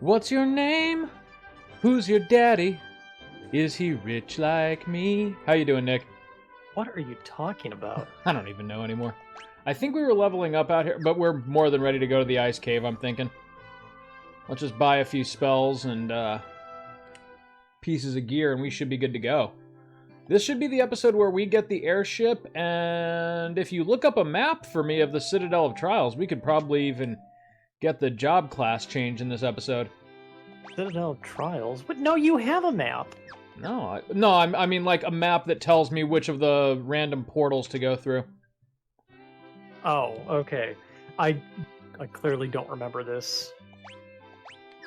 What's your name? Who's your daddy? Is he rich like me? How you doing, Nick? What are you talking about? I don't even know anymore. I think we were leveling up out here, but we're more than ready to go to the ice cave, I'm thinking. Let's just buy a few spells and pieces of gear, and we should be good to go. This should be the episode where we get the airship, and if you look up a map for me of the Citadel of Trials, we could probably even get the job class change in this episode. Citadel of Trials? But no, you have a map. No, I mean like a map that tells me which of the random portals to go through. Oh, okay. I clearly don't remember this.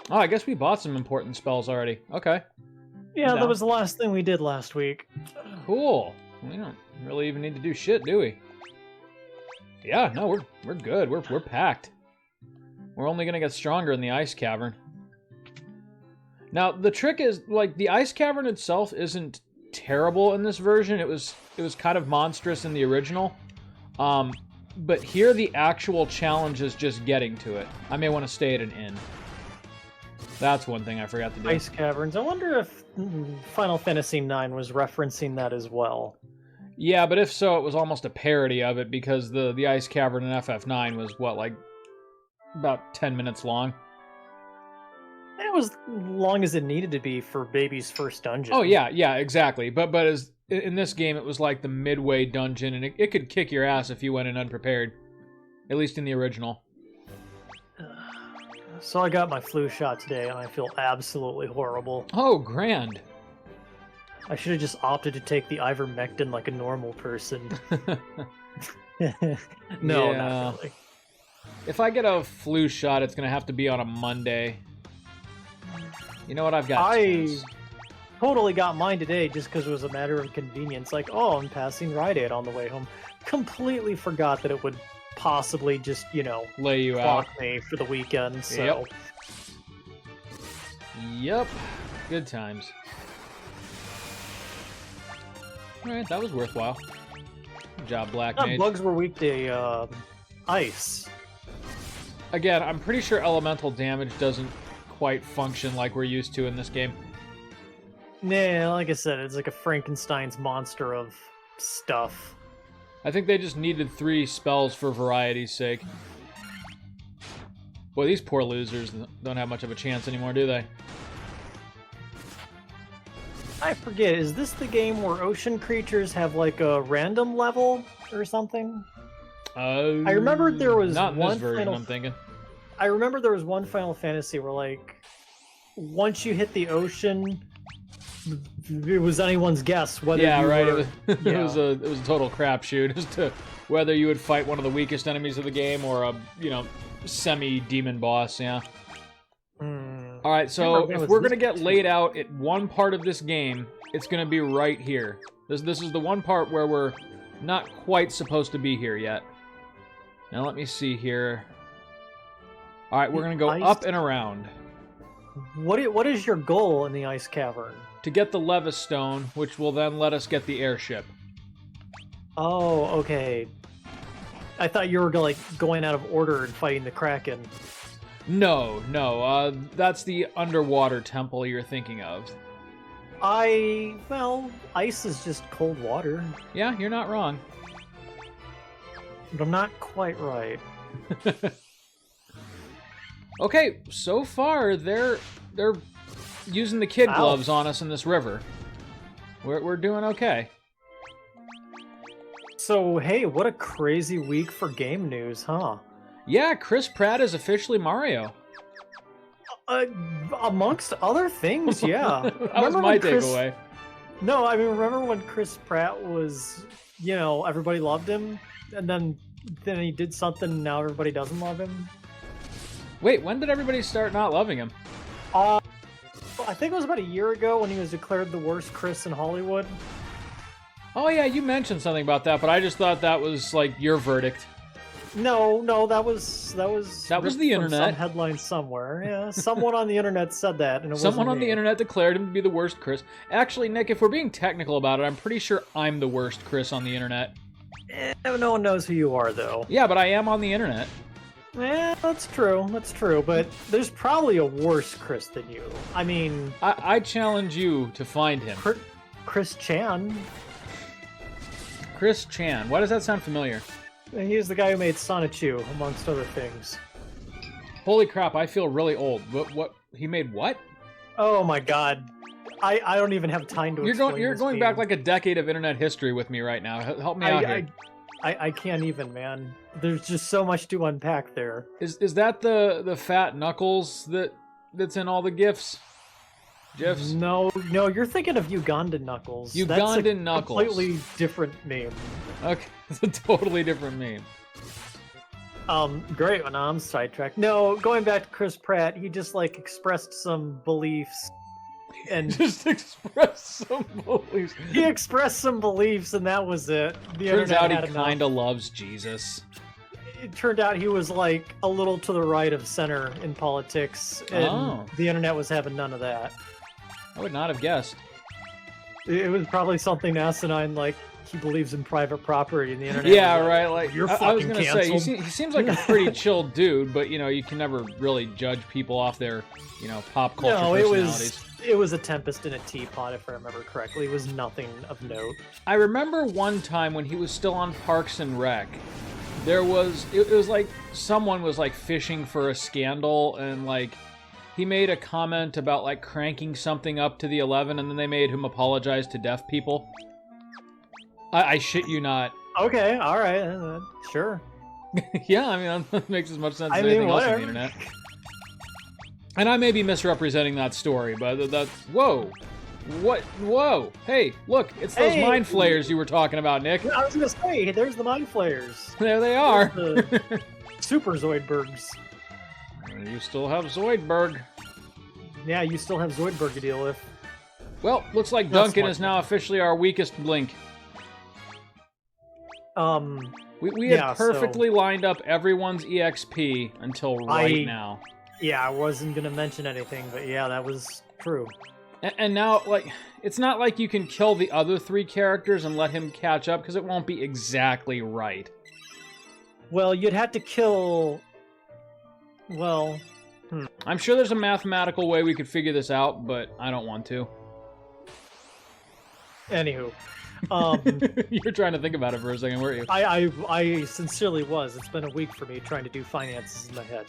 Oh, I guess we bought some important spells already. Okay. Yeah, that was the last thing we did last week. Cool. We don't really even need to do shit, do we? Yeah, no, we're good. We're packed. We're only gonna get stronger in the ice cavern. Now, the trick is, like, the ice cavern itself isn't terrible in this version. It was kind of monstrous in the original. But here the actual challenge is just getting to it. I may want to stay at an inn. That's one thing I forgot to do. Ice caverns. I wonder if Final Fantasy IX was referencing that as well. Yeah, but if so, it was almost a parody of it because the ice cavern in FF9 was, what, like, about 10 minutes long? It was long as it needed to be for Baby's first dungeon. Oh, yeah, exactly. But as in this game, it was like the midway dungeon, and it could kick your ass if you went in unprepared. At least in the original. So I got my flu shot today, and I feel absolutely horrible. Oh, grand. I should have just opted to take the ivermectin like a normal person. No, Yeah. not really. If I get a flu shot, it's going to have to be on a Monday. You know what? I've got chance. Totally got mine today just because it was a matter of convenience. Like, oh, I'm passing Rite Aid on the way home. Completely forgot that it would possibly just, you know, Lay you clock out. me for the weekend. So. Yep. Good times. Alright, that was worthwhile. Good job, Black Mage. Bugs were weak to ice. Again, I'm pretty sure elemental damage doesn't quite function like we're used to in this game. Nah, like I said, it's like a Frankenstein's monster of stuff. I think they just needed 3 spells for variety's sake. Boy, these poor losers don't have much of a chance anymore, do they? I forget, is this the game where ocean creatures have like a random level or something? I remember there was not in one this version, I'm thinking. I remember there was one Final Fantasy where, like, once you hit the ocean, it was anyone's guess whether you right. were... It was a total crapshoot as to whether you would fight one of the weakest enemies of the game or a semi-demon boss. Yeah. All right, so if we're gonna get laid out at one part of this game, it's gonna be right here. This is the one part where we're not quite supposed to be here yet. Now let me see here. All right, we're gonna go up and around. What is your goal in the ice cavern? To get the Levis Stone, which will then let us get the airship. Oh, okay. I thought you were like going out of order and fighting the Kraken. No, that's the underwater temple you're thinking of. Well, ice is just cold water. Yeah, you're not wrong. But I'm not quite right. Okay, so far they're using the kid gloves on us in this river. We're doing okay. So, hey, what a crazy week for game news, huh? Yeah, Chris Pratt is officially Mario. Amongst other things, yeah. That was my takeaway. No, I mean, remember when Chris Pratt was, everybody loved him, and then he did something and now everybody doesn't love him? Wait, when did everybody start not loving him? I think it was about a year ago when he was declared the worst Chris in Hollywood. Oh yeah, you mentioned something about that, but I just thought that was like your verdict. No, that was the internet. Some headline somewhere. Yeah, someone on the internet said that, and someone on me. the internet declared him to be the worst Chris. Actually, Nick, if we're being technical about it, I'm pretty sure I'm the worst Chris on the internet. No one knows who you are, though. Yeah, but I am on the internet. That's true. That's true. But there's probably a worse Chris than you. I mean, I challenge you to find him. Chris Chan. Chris Chan. Why does that sound familiar? He was the guy who made Sonichu, amongst other things. Holy crap! I feel really old. What? He made what? Oh my god. I don't even have time to explain You're this going game. back like a decade of internet history with me right now. Help me out here. I can't even, man. There's just so much to unpack there. Is that the fat Knuckles that's in all the GIFs? GIFs? No, you're thinking of Ugandan Knuckles. Ugandan That's a Knuckles. completely different meme. Okay, it's a totally different meme. Great when I'm sidetracked. No, going back to Chris Pratt, he just like expressed some beliefs and Just express some beliefs. he expressed some beliefs and that was it. The Turns internet out he had enough. kind of loves Jesus. It turned out he was like a little to the right of center in politics, and the internet was having none of that. I would not have guessed. It was probably something asinine like he believes in private property, and the internet. Yeah, was right. Like You're I was fucking gonna say, canceled. he seems like a pretty chill dude, but you know, you can never really judge people off their, you know, pop culture No, personalities. it was a tempest in a teapot, if I remember correctly. It was nothing of note. I remember one time when he was still on Parks and Rec, there was it was like someone was like fishing for a scandal, and like he made a comment about like cranking something up to the 11, and then they made him apologize to deaf people. I shit you not. Okay, all right, sure. Yeah, I mean that makes as much sense as I mean, anything else on whatever. the internet. And I may be misrepresenting that story, but that's whoa. What? Whoa! Hey, look! It's those Hey! mind flayers you were talking about, Nick. I was gonna say, there's the mind flayers. There they are. The Super Zoidbergs. You still have Zoidberg. Yeah, you still have Zoidberg to deal with. Well, looks like That's Duncan one is now officially our weakest link. We yeah, had perfectly lined up everyone's EXP until right now. Yeah, I wasn't gonna mention anything, but yeah, that was true. And now, like, it's not like you can kill the other three characters and let him catch up, because it won't be exactly right. Well, you'd have to kill... Well... I'm sure there's a mathematical way we could figure this out, but I don't want to. Anywho. You were trying to think about it for a second, weren't you? I sincerely was. It's been a week for me trying to do finances in my head.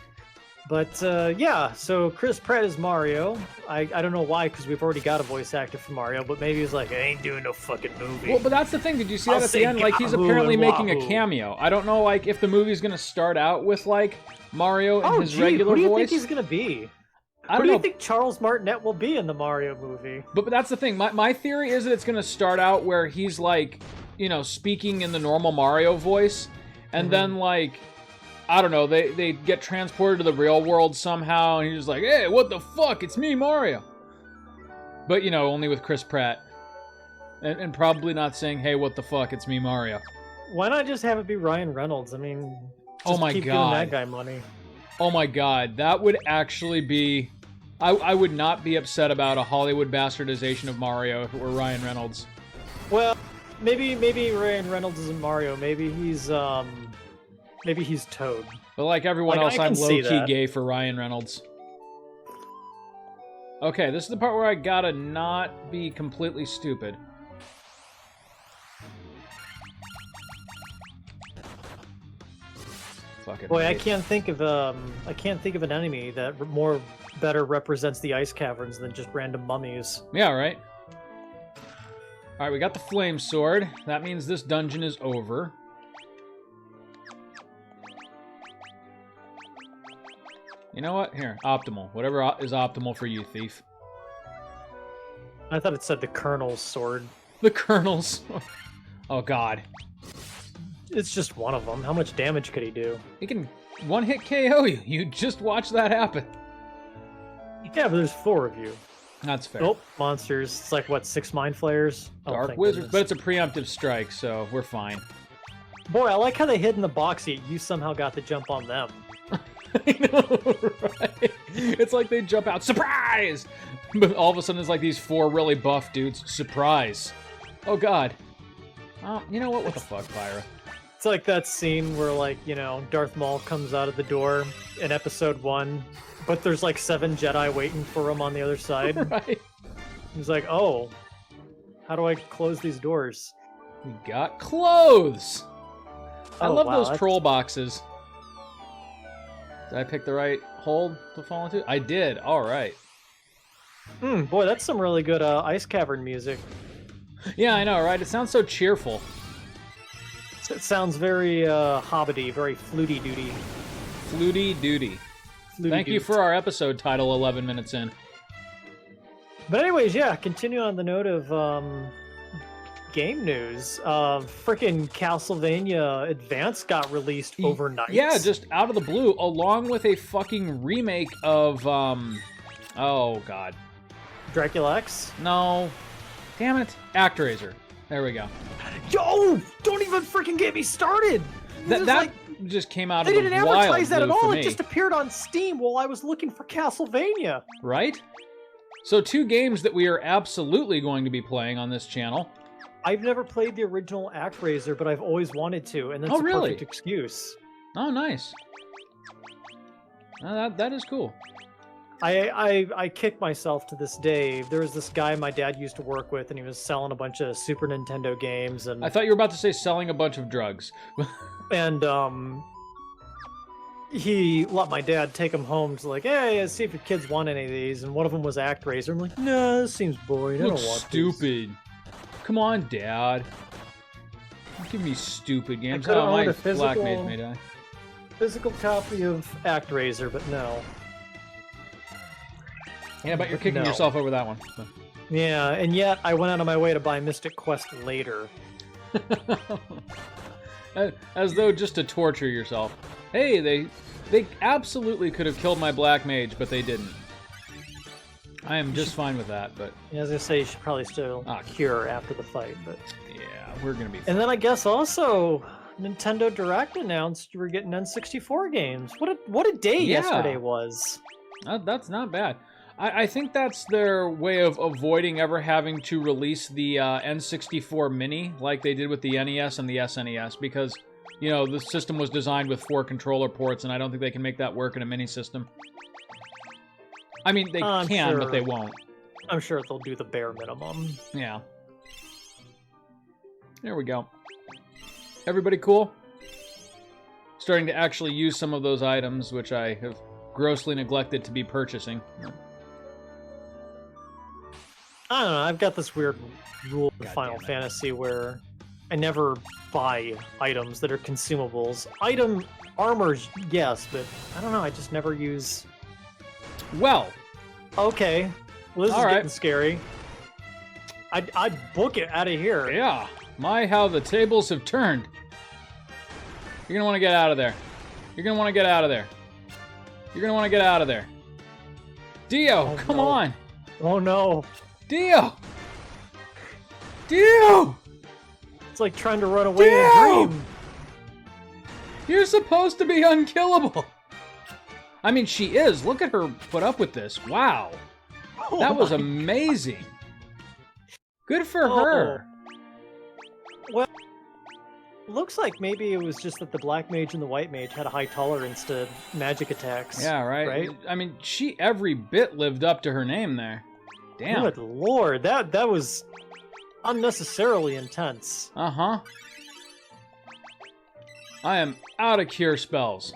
But, yeah, so Chris Pratt is Mario. I don't know why, because we've already got a voice actor for Mario, but maybe he's like, I ain't doing no fucking movie. Well, but that's the thing. Did you see that I'll at the say end? Like, he's Yahoo apparently and making a Wahoo. cameo. I don't know, like, if the movie's gonna start out with, like, Mario in his gee, regular who do you voice. think he's gonna be? I Who don't do know. you think Charles Martinet will be in the Mario movie? But that's the thing. My theory is that it's gonna start out where he's, like, you know, speaking in the normal Mario voice, and then, like, I don't know, they get transported to the real world somehow, and he's just like, hey, what the fuck? It's me, Mario. But, you know, only with Chris Pratt. And probably not saying, hey, what the fuck? It's me, Mario. Why not just have it be Ryan Reynolds? I mean, just Oh my keep God. giving that guy money. Oh my god, that would actually be... I would not be upset about a Hollywood bastardization of Mario if it were Ryan Reynolds. Well, maybe Ryan Reynolds isn't Mario. Maybe he's Toad. But like everyone Like, else, I I'm can see low-key that. gay for Ryan Reynolds. Okay, this is the part where I gotta not be completely stupid. Fucking Boy, I hate. can't think of an enemy that better represents the ice caverns than just random mummies. Yeah, right? Alright, we got the flame sword. That means this dungeon is over. You know what? Here, optimal. Whatever is optimal for you, thief. I thought it said the Colonel's sword. The Colonel's. Oh, God. It's just one of them. How much damage could he do? He can one-hit KO you. You just watch that happen. Yeah, but there's 4 of you. That's fair. Oh, monsters. It's like, what, 6 mind flayers? Oh, Dark thank Wizards, but goodness. it's a preemptive strike, so we're fine. Boy, I like how they hid in the box yet you somehow got the jump on them. I know, right? It's like they jump out, surprise! But all of a sudden it's like these 4 really buff dudes, surprise. Oh, God. You know what? What the fuck, Pyra? It's like that scene where, like, you know, Darth Maul comes out of the door in episode 1, but there's like 7 Jedi waiting for him on the other side. Right. He's like, oh, how do I close these doors? We got clothes. I Oh, love wow, those troll boxes. Did I pick the right hold to fall into? I did. All right. Boy, that's some really good Ice Cavern music. Yeah, I know, right? It sounds so cheerful. It sounds very hobbity, very fluty-duty. Fluty-duty. Thank you for our episode title 11 minutes in. But anyways, yeah, continue on the note of game news. Frickin' Castlevania Advance got released overnight. Yeah, just out of the blue, along with a fucking remake of, oh, God. Dracula X? No. Damn it. ActRaiser. There we go. Yo! Don't even freaking get me started! That just came out of They the didn't wild advertise that at blue all. for It me. just appeared on Steam while I was looking for Castlevania. Right? So 2 games that we are absolutely going to be playing on this channel. I've never played the original ActRaiser, but I've always wanted to, and that's Oh, a really? perfect excuse. Oh, nice. That is cool. I kick myself to this day. There was this guy my dad used to work with, and he was selling a bunch of Super Nintendo games, and I thought you were about to say selling a bunch of drugs. and he let my dad take them home to like, hey, see if your kids want any of these. And one of them was ActRaiser. I'm like, no, this seems boring. I don't Looks want stupid. Come on, Dad. Don't give me stupid games. could've Oh, my owned a black physical- mage may die. Physical copy of ActRaiser, but no. Yeah, but you're kicking No. yourself over that one. So. Yeah, and yet I went out of my way to buy Mystic Quest later. As though just to torture yourself. Hey, they absolutely could have killed my black mage, but they didn't. I am just fine with that, but Yeah, as I say, you should probably still cure after the fight, but. yeah, we're gonna be fine. And then I guess also Nintendo Direct announced you were getting N64 games. What a day Yeah. yesterday was. That's not bad. I think that's their way of avoiding ever having to release the N64 Mini like they did with the NES and the SNES, because, you know, the system was designed with 4 controller ports, and I don't think they can make that work in a mini system. I mean, they I'm can, sure. but they won't. I'm sure they'll do the bare minimum. Yeah. There we go. Everybody cool? Starting to actually use some of those items, which I have grossly neglected to be purchasing. I don't know, I've got this weird rule in God Final damn it. Fantasy where I never buy items that are consumables. Armors, yes, but I don't know, I just never use... Well, Okay, well, this All is right. getting scary. I'd book it out of here. yeah. My, how the tables have turned. You're gonna want to get out of there. You're gonna want to get out of there. You're gonna want to get out of there. Dio, Oh, come no. on. Oh no, Dio! Dio! it's like trying to run away in a Damn! dream. You're supposed to be unkillable. I mean, she is. Look at her put up with this. Wow. Oh That was my- amazing. Good for Oh. her. Well, looks like maybe it was just that the black mage and the white mage had a high tolerance to magic attacks. Yeah, right? Right? I mean, she every bit lived up to her name there. Damn. Good lord, that was unnecessarily intense. Uh-huh. I am out of cure spells.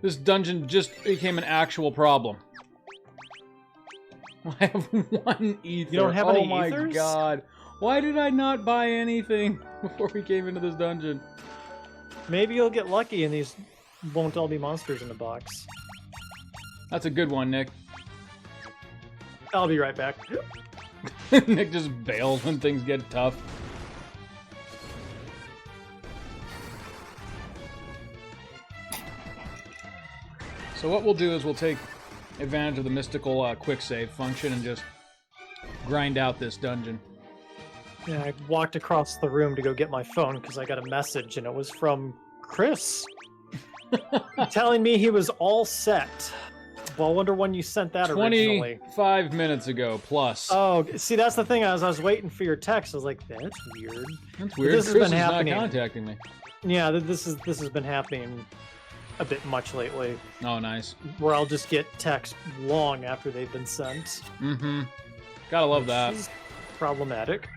This dungeon just became an actual problem. I have 1 ether. You don't have oh any my ethers? god. Why did I not buy anything before we came into this dungeon? Maybe you'll get lucky and these won't all be monsters in the box. That's a good one, Nick. I'll be right back. Nick just bails when things get tough. So what we'll do is we'll take advantage of the mystical quick save function and just grind out this dungeon. Yeah, I walked across the room to go get my phone because I got a message and it was from Chris telling me he was all set. Well, I wonder when you sent that originally. 25 minutes ago, plus. Oh, see, that's the thing. I was waiting for your text. I was like, that's weird. That's weird. this has Chris been is not happening. contacting me. Yeah, this has been happening a bit much lately, Oh, nice. where I'll just get text long after they've been sent. Mm-hmm. Gotta love which that. is problematic.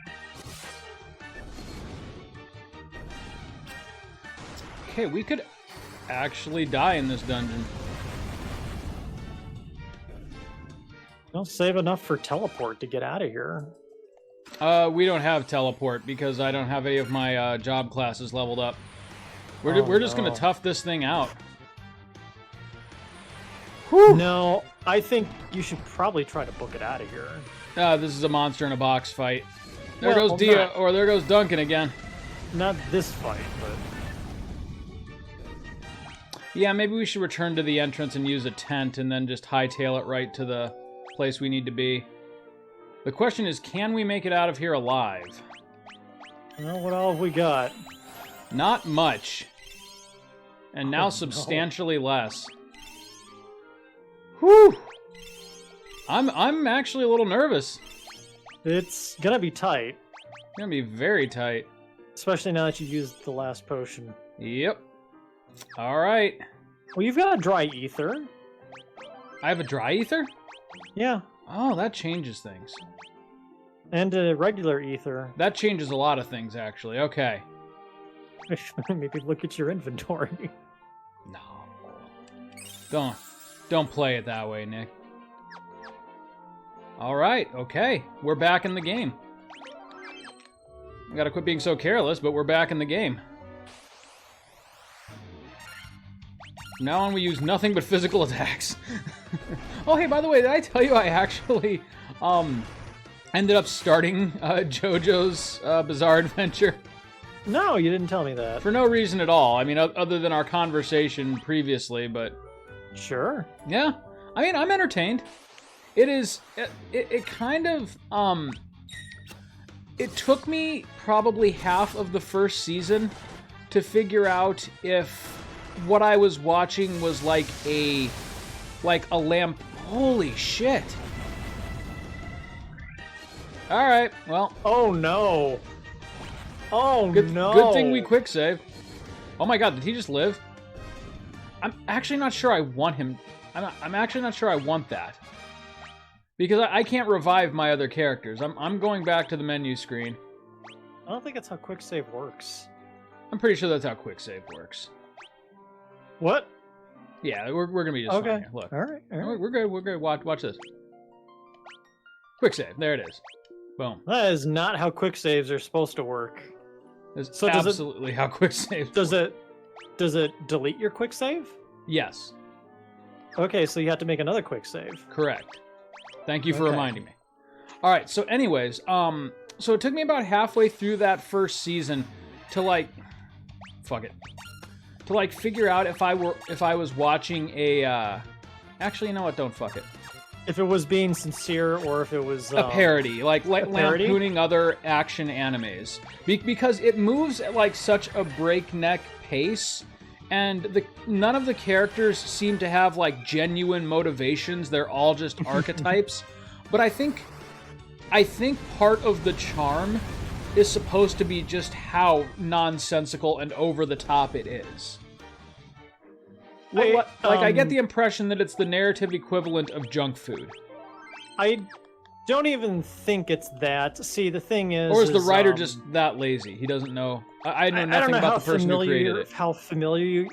Okay, we could actually die in this dungeon. Don't save enough for teleport to get out of here. We don't have teleport because I don't have any of my job classes leveled up. We're just gonna tough this thing out. Whew. No, I think you should probably try to book it out of here. This is a monster in a box fight. There Well, goes Dia, not- or there goes Duncan again. Not this fight, but Yeah, maybe we should return to the entrance and use a tent and then just hightail it right to the place we need to be. The question is, can we make it out of here alive? well, what all have we got? Not much. And now Oh, no. substantially less. Whew! I'm actually a little nervous. It's gonna be tight, It's gonna be very tight. especially now that you used the last potion. Yep. Alright. Well, you've got a dry ether. I have a dry ether? Yeah, Oh, that changes things. and a regular ether. That changes a lot of things, actually. Okay. Maybe look at your inventory. No. Don't play it that way, Nick. Alright, okay. We're back in the game. We gotta quit being so careless, but we're back in the game. From now on, we use nothing but physical attacks. Oh, hey, by the way, did I tell you I actually, ended up starting, JoJo's, Bizarre Adventure? No, you didn't tell me that. For no reason at all. I mean, other than our conversation previously, but... Sure. Yeah, I mean, I'm entertained. It is, it kind of, it took me probably half of the first season to figure out if what I was watching was like a lamp. Holy shit. All right, well. Oh no. Oh no. Good thing we quick save. Oh my god, did he just live? I'm actually not sure I want him. I'm actually not sure I want that. Because I can't revive my other characters. I'm going back to the menu screen. I don't think that's how quick save works. I'm pretty sure that's how quick save works. What? Yeah, we're gonna be just fine Okay. here. Look, All right. All right. we're good. We're good. Watch this. Quick save. There it is. Boom. That is not how quick saves are supposed to work. That's So does it- absolutely how quick save. Does it delete your quick save? Yes, Okay, so you have to make another quick save. correct. Thank you for Okay. reminding me. All right. So, anyways, so it took me about halfway through that first season to like, fuck it, to like figure out if I was watching a. Actually, you know what? Don't fuck it. If it was being sincere or if it was A parody, like parody? lampooning other action animes, because it moves at like such a breakneck pace, and none of the characters seem to have like genuine motivations. They're all just archetypes. But I think part of the charm is supposed to be just how nonsensical and over the top it is. I get the impression that it's the narrative equivalent of junk food. I don't even think it's that. See, the thing is, Or is the writer just that lazy? He doesn't know. I know I don't nothing know about how the person who created familiar, it. how familiar you.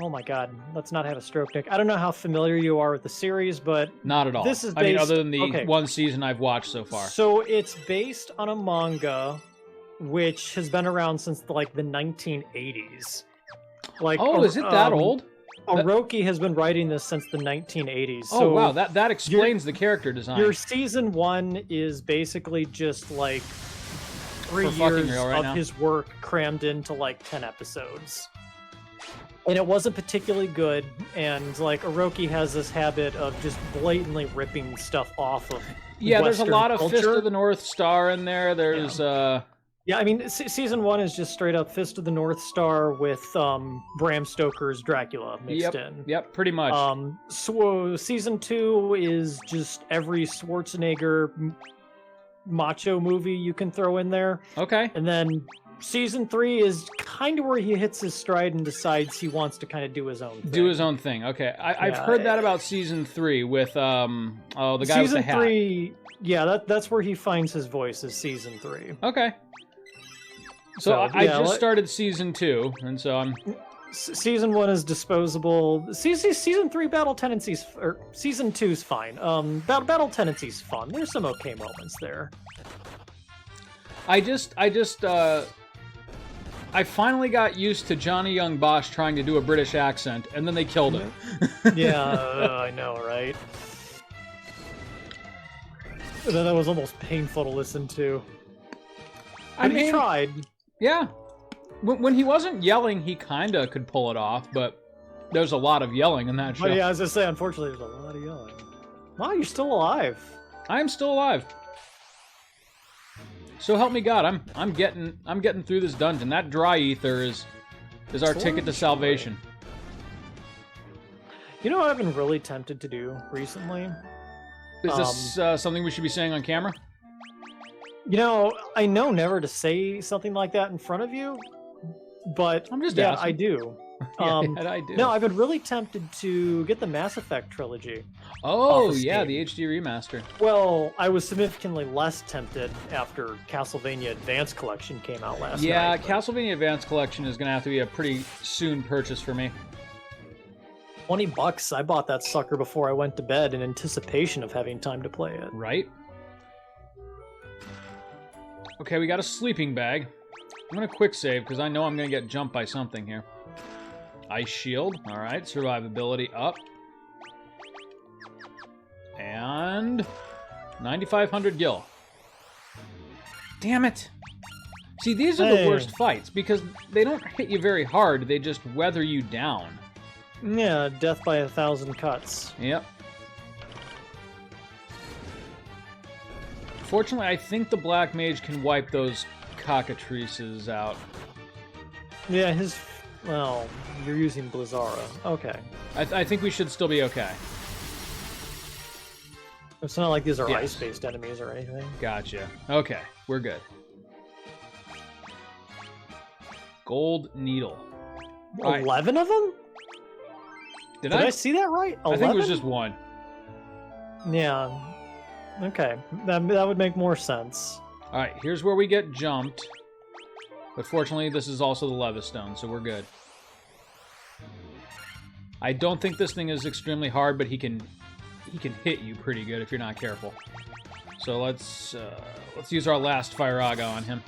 Oh my God, let's not have a stroke, Nick. I don't know how familiar you are with the series, but Not at all. This is I mean, based- other than the okay. one season I've watched so far. so it's based on a manga which has been around since the 1980s. Like, Oh, is it that old? Orochi has been writing this since the 1980s. Oh so wow, that explains the character design. Your season 1 is basically just like 3 For fucking years real right of now? his work crammed into like 10 episodes. And it wasn't particularly good, and like Orochi has this habit of just blatantly ripping stuff off of Yeah, there's a Western lot of culture. Fist of the North Star in there. There's Yeah, I mean, season 1 is just straight up Fist of the North Star with Bram Stoker's Dracula mixed in. Yep, pretty much. So season 2 is just every Schwarzenegger macho movie you can throw in there. Okay. And then Season 3 is kind of where he hits his stride and decides he wants to kind of do his own thing. Do his own thing. Okay, I've heard that about Season 3 with the guy with the hat. Season 3, yeah, that's where he finds his voice, is Season 3. Okay. So I just started Season 2, and so I'm... Season 1 is disposable. Season 3 battle tendencies, or Season 2's fine. Battle tendencies fun. There's some okay moments there. I finally got used to Johnny Young Bosch trying to do a British accent, and then they killed him. Yeah, I know, right? That was almost painful to listen to. I mean, he tried. Yeah. When he wasn't yelling, he kind of could pull it off, but there's a lot of yelling in that show. But yeah, as I say, unfortunately, there's a lot of yelling. Wow, you're still alive. I am still alive. So help me God, I'm getting through this dungeon. That dry ether is our ticket to salvation. You know what I've been really tempted to do recently? Is this something we should be saying on camera? You know, I know never to say something like that in front of you, but I'm just asking. I do. I do. No, I've been really tempted to get the Mass Effect trilogy. Oh, yeah, the HD remaster. Well, I was significantly less tempted after Castlevania Advance Collection came out last night. Yeah, Castlevania Advance Collection is going to have to be a pretty soon purchase for me. $20. I bought that sucker before I went to bed in anticipation of having time to play it. Right? Okay, we got a sleeping bag. I'm going to quick save because I know I'm going to get jumped by something here. Ice shield. All right, survivability up. And 9,500 gil. Damn it. See, these are the worst fights because they don't hit you very hard. They just weather you down. Yeah, death by 1,000 cuts. Yep. Fortunately, I think the Black Mage can wipe those cockatrices out. Yeah, his... Well, you're using Blizzara. Okay. I think we should still be okay. It's not like these are ice-based enemies or anything. Gotcha. Okay, we're good. Gold needle. 11 of them? Did I see that right? 11? I think it was just one. Yeah. Okay. That would make more sense. Alright, here's where we get jumped. But fortunately, this is also the Levistone, so we're good. I don't think this thing is extremely hard, but he can hit you pretty good if you're not careful. So let's use our last Firaga on him.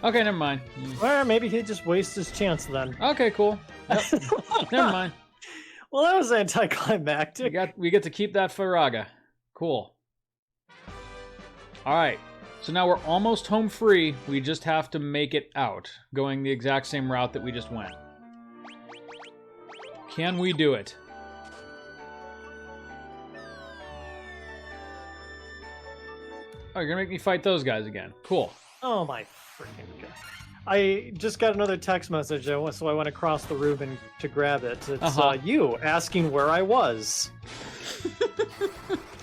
Okay, never mind. Or maybe he'd just waste his chance then. Okay, cool. Yep. Never mind. Well, that was anticlimactic. We get to keep that Firaga. Cool. Alright. So now we're almost home free. We just have to make it out, going the exact same route that we just went. Can we do it? Oh, you're gonna make me fight those guys again. Cool. Oh my freaking god. I just got another text message, so I went across the room to grab it. It's you asking where I was.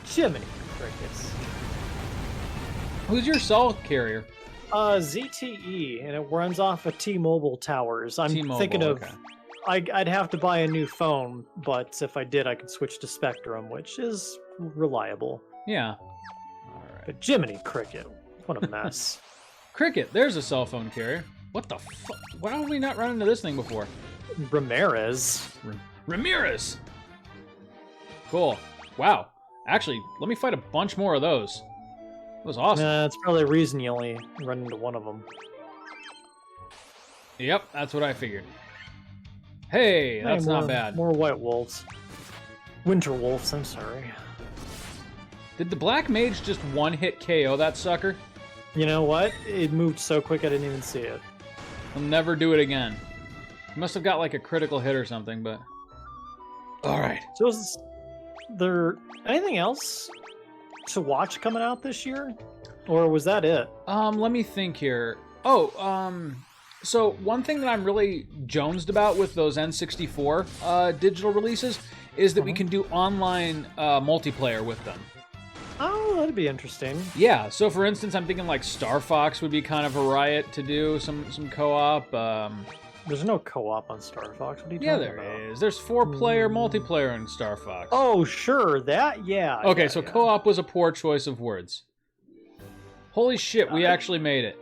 Jiminy crickets. Who's your cell carrier? ZTE, and it runs off of T-Mobile towers. I'm thinking of... Okay. I'd have to buy a new phone, but if I did, I could switch to Spectrum, which is reliable. Yeah. All right. But Jiminy cricket, what a mess. Cricket, there's a cell phone carrier. What the fuck? Why have we not run into this thing before? Ramirez. Ramirez! Cool. Wow. Actually, let me fight a bunch more of those. That was awesome. That's probably the reason you only run into one of them. Yep, that's what I figured. Hey, that's not bad. More white wolves. Winter wolves, I'm sorry. Did the Black Mage just one-hit KO that sucker? You know what? It moved so quick I didn't even see it. I'll never do it again. He must have got like a critical hit or something, but... Alright. So is there anything else to watch coming out this year? Or was that it? Let me think here. So one thing that I'm really jonesed about with those N64 digital releases is that we can do online multiplayer with them. Oh Oh, that'd be interesting. Yeah, so for instance, I'm thinking like Star Fox would be kind of a riot to do some co-op. There's no co-op on Star Fox. What are you Yeah, talking there about? is. There's 4-player multiplayer in Star Fox. Oh, sure. That, yeah. Okay, yeah, so yeah. co-op was a poor choice of words. Holy shit, we actually made it.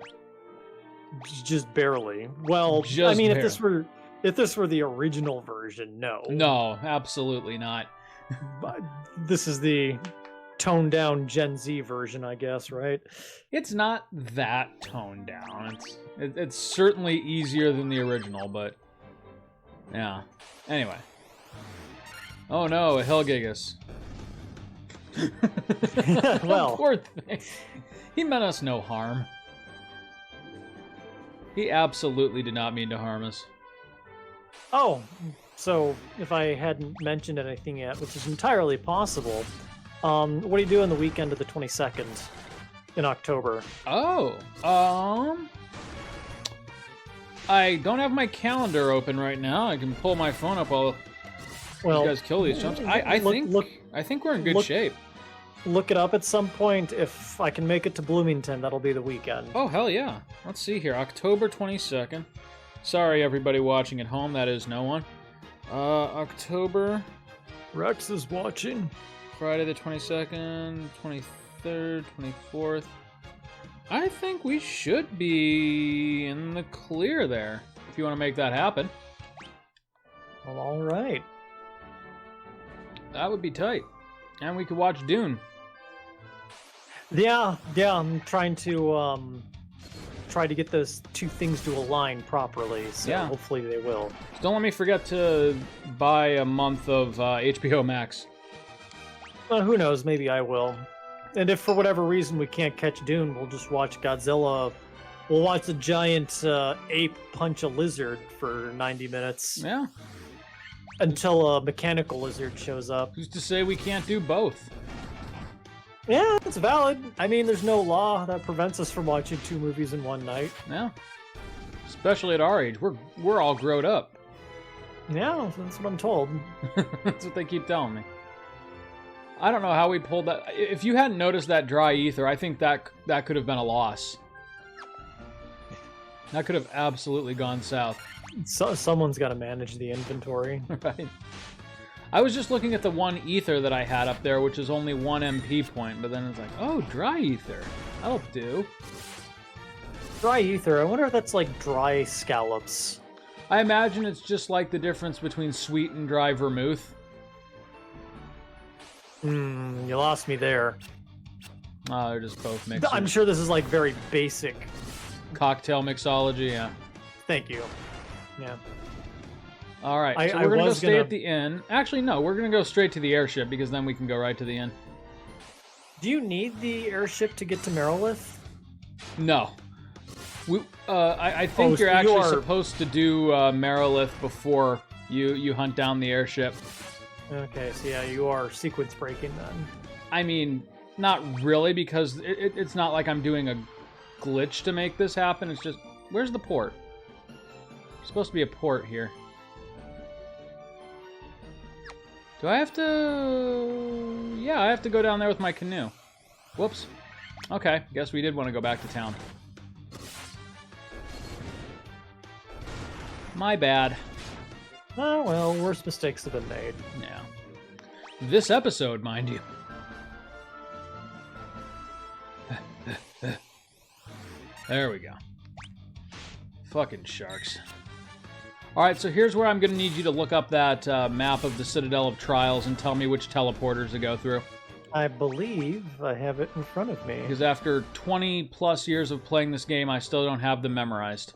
Just barely. Well, Just I mean, barely. if this were the original version, no. No, absolutely not. But this is the toned down Gen Z version, I guess, right? It's not that toned down. It's certainly easier than the original, but yeah. Anyway. Oh no, a Helgigus. Well, poor thing. He meant us no harm. He absolutely did not mean to harm us. oh, so if I hadn't mentioned anything yet, which is entirely possible, what do you do on the weekend of the 22nd in October? Oh, I don't have my calendar open right now. I can pull my phone up while you guys kill these chumps. I think we're in good shape. Look it up at some point. If I can make it to Bloomington, that'll be the weekend. Oh, hell yeah. Let's see here. October 22nd. Sorry, everybody watching at home. That is no one. October. Rex is watching. Friday the 22nd, 23rd, 24th. I think we should be in the clear there, if you want to make that happen. Well, all right. That would be tight. And we could watch Dune. Yeah, I'm trying to get those two things to align properly, so Yeah. hopefully they will. Don't let me forget to buy a month of HBO Max. Who knows, maybe I will. And if for whatever reason we can't catch Dune, we'll just watch Godzilla. We'll watch a giant ape punch a lizard for 90 minutes. Yeah. Until a mechanical lizard shows up. Who's to say we can't do both? Yeah, that's valid. I mean, there's no law that prevents us from watching 2 movies in one night. Yeah. Especially at our age. We're all grown up. Yeah, that's what I'm told. That's what they keep telling me. I don't know how we pulled that. If you hadn't noticed that dry ether, I think that could have been a loss. That could have absolutely gone south. So, someone's got to manage the inventory. Right. I was just looking at the one ether that I had up there, which is only 1 MP point, but then it's like, oh, dry ether. That'll do. Dry ether, I wonder if that's like dry scallops. I imagine it's just like the difference between sweet and dry vermouth. You lost me there. Oh, they're just both mixed. I'm sure this is like very basic. Cocktail mixology, yeah. Thank you. Yeah. All right, so I we're going to go was stay gonna- at the inn. Actually, no, we're going to go straight to the airship because then we can go right to the inn. Do you need the airship to get to Merilith? No. I think so you're actually you are- supposed to do Merilith before you hunt down the airship. Okay, so yeah, you are sequence breaking then. I mean, not really, because it's not like I'm doing a glitch to make this happen. It's just, where's the port? There's supposed to be a port here. Do I have to... Yeah, I have to go down there with my canoe. Whoops. Okay, guess we did want to go back to town. My bad. Oh, well, worse mistakes have been made. Yeah. This episode, mind you. There we go. Fucking sharks. Alright, so here's where I'm going to need you to look up that map of the Citadel of Trials and tell me which teleporters to go through. I believe I have it in front of me. Because after 20 plus years of playing this game, I still don't have them memorized.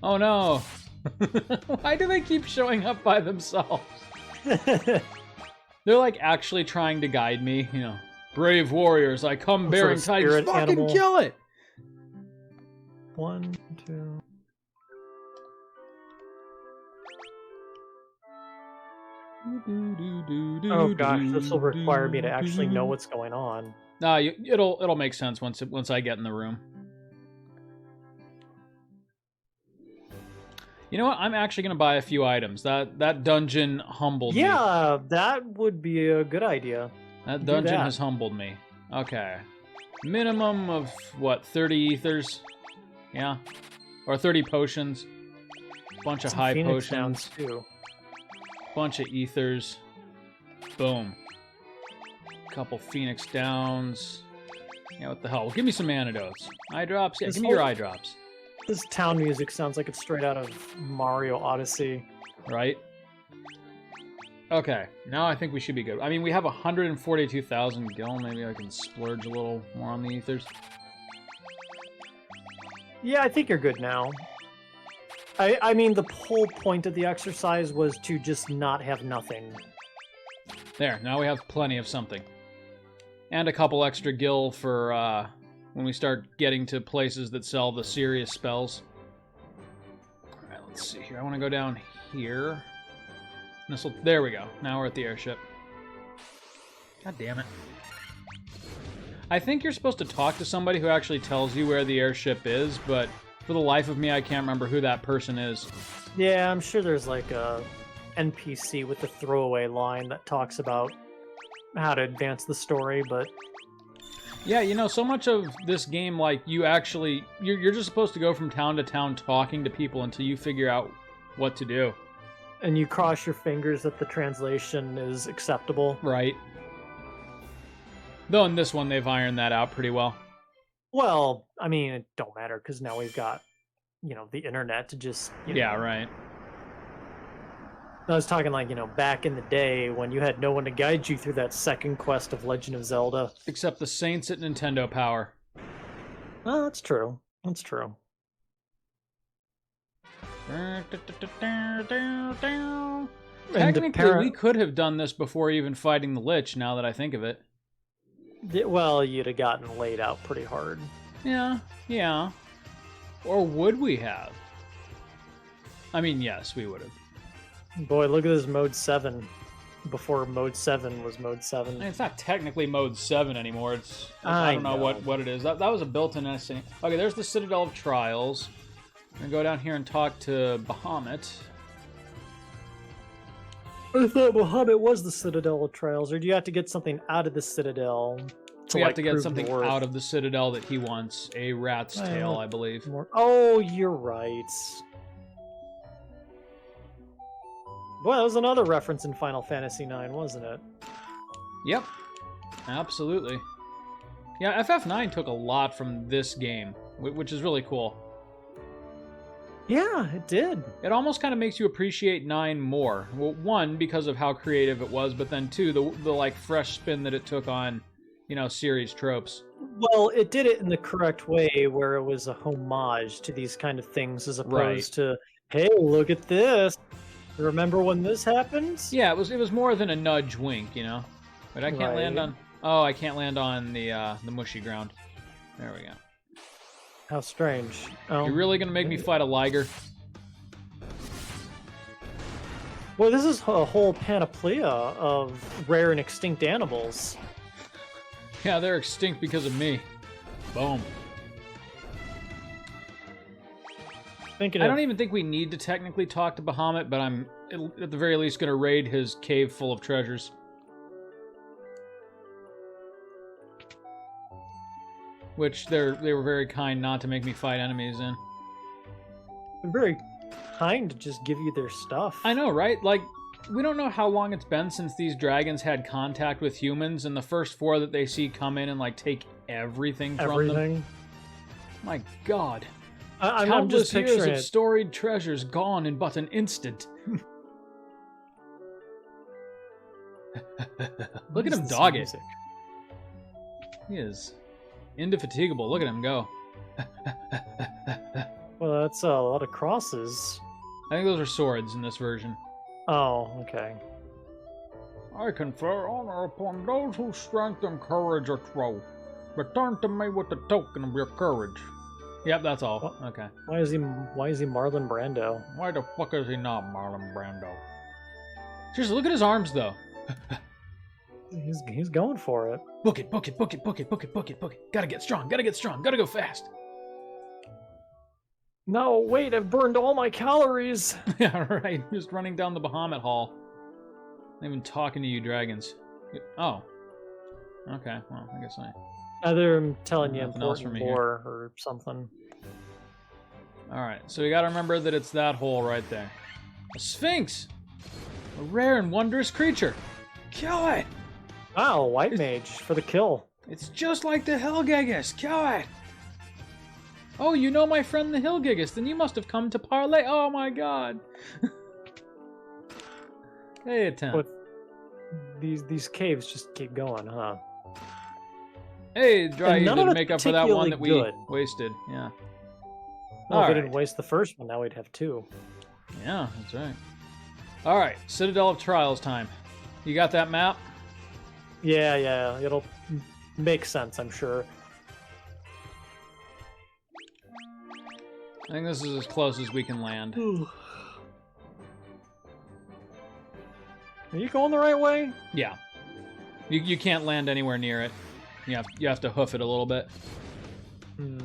Oh no! Why do they keep showing up by themselves? They're like actually trying to guide me, you know. Brave warriors, I come bearing tidings. spirit Fucking animal. kill it! 1, 2. Oh gosh, this will require me to actually know what's going on. Nah, it'll make sense once I get in the room. You know what? I'm actually going to buy a few items. That dungeon humbled me. Yeah, that would be a good idea. That dungeon has humbled me. Okay. Minimum of, what, 30 ethers? Yeah. Or 30 potions. Bunch of high Phoenix potions. Downs too. Bunch of ethers. Boom. Couple Phoenix Downs. Yeah, what the hell? Give me some antidotes. Eye drops? Yeah, This give me your whole- eye drops. This town music sounds like it's straight out of Mario Odyssey. Right? Okay, now I think we should be good. I mean, we have 142,000 gil. Maybe I can splurge a little more on the ethers. Yeah, I think you're good now. I mean, the whole point of the exercise was to just not have nothing. There, now we have plenty of something. And a couple extra gil for when we start getting to places that sell the serious spells. Alright, let's see here. I want to go down here. There we go. Now we're at the airship. God damn it. I think you're supposed to talk to somebody who actually tells you where the airship is, but for the life of me, I can't remember who that person is. Yeah, I'm sure there's like a NPC with a throwaway line that talks about how to advance the story, but Yeah, you know, so much of this game, like, you're just supposed to go from town to town talking to people until you figure out what to do. and you cross your fingers that the translation is acceptable. Right. Though in this one, they've ironed that out pretty well. Well, I mean, it don't matter because now we've got, the internet to just. Yeah, right. I was talking like, back in the day when you had no one to guide you through that second quest of Legend of Zelda. Except the saints at Nintendo Power. Oh, that's true. That's true. Technically, we could have done this before even fighting the Lich, now that I think of it. Well, you'd have gotten laid out pretty hard. Yeah. Or would we have? I mean, yes, we would have. Boy, look at this Mode 7. Before Mode 7 was Mode 7. It's not technically Mode 7 anymore. I don't know what it is. That was a built-in SNE. Okay, there's the Citadel of Trials. I'm going to go down here and talk to Bahamut. I thought Bahamut was the Citadel of Trials, or do you have to get something out of the Citadel? We have to get something out of the Citadel that he wants. A rat's tail, I believe. Oh, you're right. Boy, that was another reference in Final Fantasy IX, wasn't it? Yep. Absolutely. Yeah, FF9 took a lot from this game, which is really cool. Yeah, it did. It almost kind of makes you appreciate 9 more. Well, one, because of how creative it was, but then two, the like fresh spin that it took on, series tropes. Well, it did it in the correct way, where it was a homage to these kind of things, as opposed to, hey, look at this. Remember when this happened? Yeah, it was more than a nudge wink, But I can't land on. Oh, I can't land on the mushy ground. There we go. How strange. Oh. You're really gonna make me fight a Liger? Well, this is a whole panoplia of rare and extinct animals. Yeah, they're extinct because of me. Boom. I don't even think we need to technically talk to Bahamut, but I'm at the very least going to raid his cave full of treasures. Which they were very kind not to make me fight enemies in. They're very kind to just give you their stuff. I know, right? Like, we don't know how long it's been since these dragons had contact with humans, and the first 4 that they see come in and, like, take everything from them. My God. I'm just years picturing of storied treasures gone in but an instant. Look at him dog it. He is indefatigable. Look at him go. Well, that's a lot of crosses. I think those are swords in this version. Oh, okay. I confer honor upon those whose strength and courage are true. Return to me with the token of your courage. Yep, that's all. What? Okay. Why is he Marlon Brando? Why the fuck is he not Marlon Brando? Seriously, look at his arms, though. He's going for it. Book it, book it, book it, book it, book it, book it, book it. Gotta get strong, gotta go fast. No, wait, I've burned all my calories. Yeah, right. Just running down the Bahamut Hall. Not even talking to you, dragons. Oh. Okay, well, I guess I... Either I'm telling you Nothing else for important me here. lore or something. Alright, so we gotta remember that it's that hole right there. A Sphinx! A rare and wondrous creature! Kill it! Wow, White Mage for the kill. It's just like the Hillgigus! Kill it! Oh, you know my friend the Hillgigus, then you must have come to parlay. Oh my god! Hey, attempt. But these caves just keep going, huh? Hey, Dry, you none did of make it's up for that one that we particularly wasted. Yeah. Well, if we Alright. didn't waste the first one, now we'd have two. Yeah, that's right. Alright, Citadel of Trials time. You got that map? Yeah, it'll make sense, I'm sure. I think this is as close as we can land. Are you going the right way? Yeah. You can't land anywhere near it. You have to hoof it a little bit. Hmm.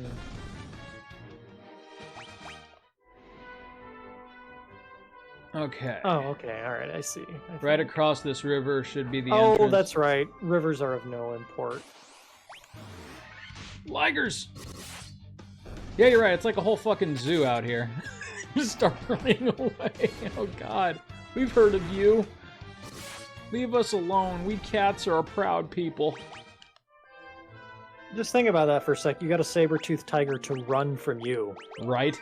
Okay. Oh, okay, alright, I see. Right across this river should be the Oh, entrance. that's right. Rivers are of no import. Ligers! Yeah, you're right. It's like a whole fucking zoo out here. Just start running away. Oh, God. We've heard of you. Leave us alone. We cats are a proud people. Just think about that for a sec. You got a saber-toothed tiger to run from you. Right?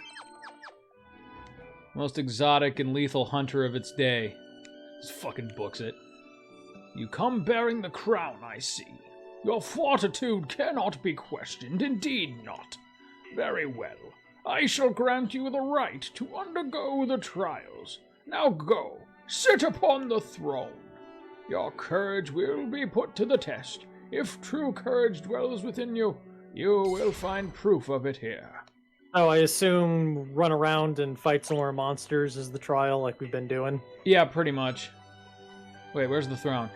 Most exotic and lethal hunter of its day. This fucking books it. You come bearing the crown, I see. Your fortitude cannot be questioned, indeed not. Very well. I shall grant you the right to undergo the trials. Now go, sit upon the throne. Your courage will be put to the test. If true courage dwells within you, you will find proof of it here. Oh, I assume run around and fight some more monsters is the trial, like we've been doing. Yeah, pretty much. Wait, where's the throne?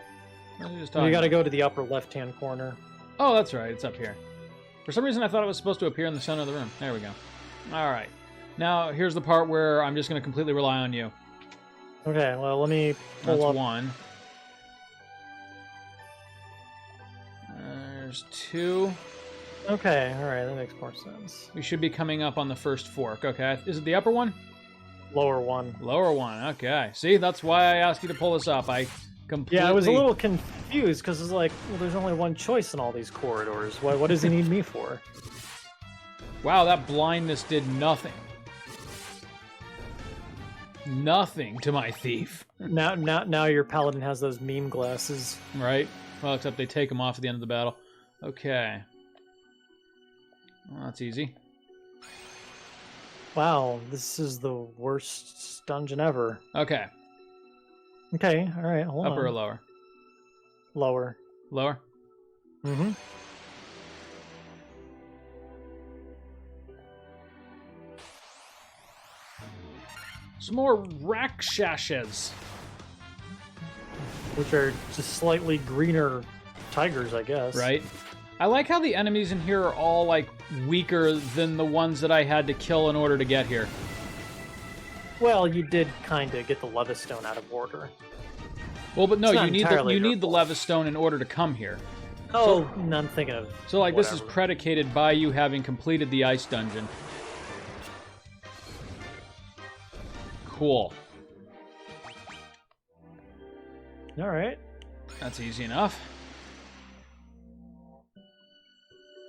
What are you just You talking gotta about? go to the upper left-hand corner. Oh, that's right. It's up here. For some reason, I thought it was supposed to appear in the center of the room. There we go. All right. Now, here's the part where I'm just going to completely rely on you. Okay, well, let me pull That's up. one. There's two. Okay, alright, that makes more sense. We should be coming up on the first fork. Okay. Is it the upper one? Lower one. Lower one. Okay. See, that's why I asked you to pull this up. I completely... Yeah, I was a little confused because it's like, well, there's only one choice in all these corridors. What does he need me for? Wow, that blindness did nothing. Nothing to my thief. Now your paladin has those meme glasses. Right? Well, except they take them off at the end of the battle. Okay. Well, that's easy. Wow, this is the worst dungeon ever. Okay. Okay, alright, hold on. Upper or lower? Lower. Lower? Mm-hmm. Some more rakshashes. Which are just slightly greener tigers, I guess. Right? I like how the enemies in here are all, like, weaker than the ones that I had to kill in order to get here. Well, you did kind of get the Levistone out of order. Well, but no, It's not you need entirely your the Levistone in order to come here. Oh, no, I'm thinking of So, like, this is whatever. predicated by you having completed the ice dungeon. Cool. Alright. That's easy enough.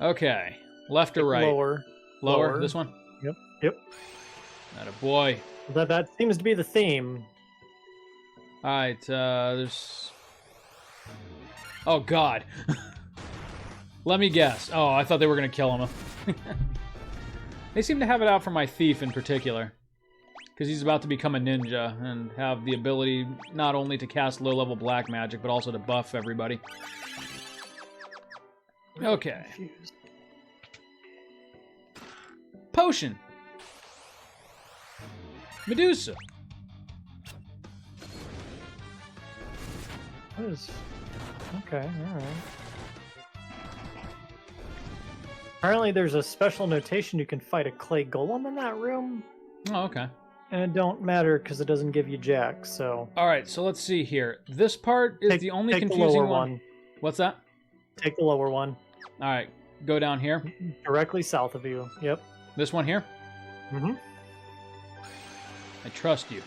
Okay. Left or right? Lower. Lower? Lower. This one? Yep. Atta boy. That seems to be the theme. Alright, there's... Oh, God. Let me guess. Oh, I thought they were going to kill him. They seem to have it out for my thief in particular. Because he's about to become a ninja and have the ability not only to cast low-level black magic, but also to buff everybody. Okay. Confused. Potion! Medusa! What is... Okay, alright. Apparently, there's a special notation you can fight a clay golem in that room, Oh, okay. and it don't matter because it doesn't give you jack. So All right, so let's see here. This part is the only take confusing the lower one. What's that? Take the lower one. All right, go down here. Directly south of you. Yep. This one here? Mm-hmm. I trust you.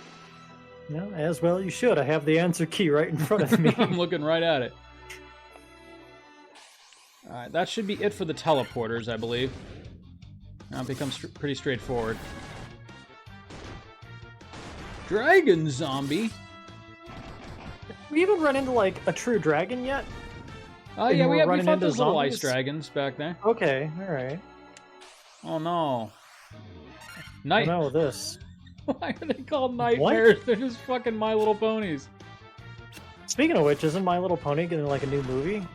No, as well you should. I have the answer key right in front of me. I'm looking right at it. All right, that should be it for the teleporters, I believe. Now it becomes pretty straightforward. Dragon zombie? We even run into, like, a true dragon yet? Oh, And yeah, we're we running fought into those little ice zombies? dragons back there. Okay, alright. Oh, no. I Night. know this. Why are they called nightmares? They're just fucking My Little Ponies. Speaking of which, isn't My Little Pony getting, like, a new movie?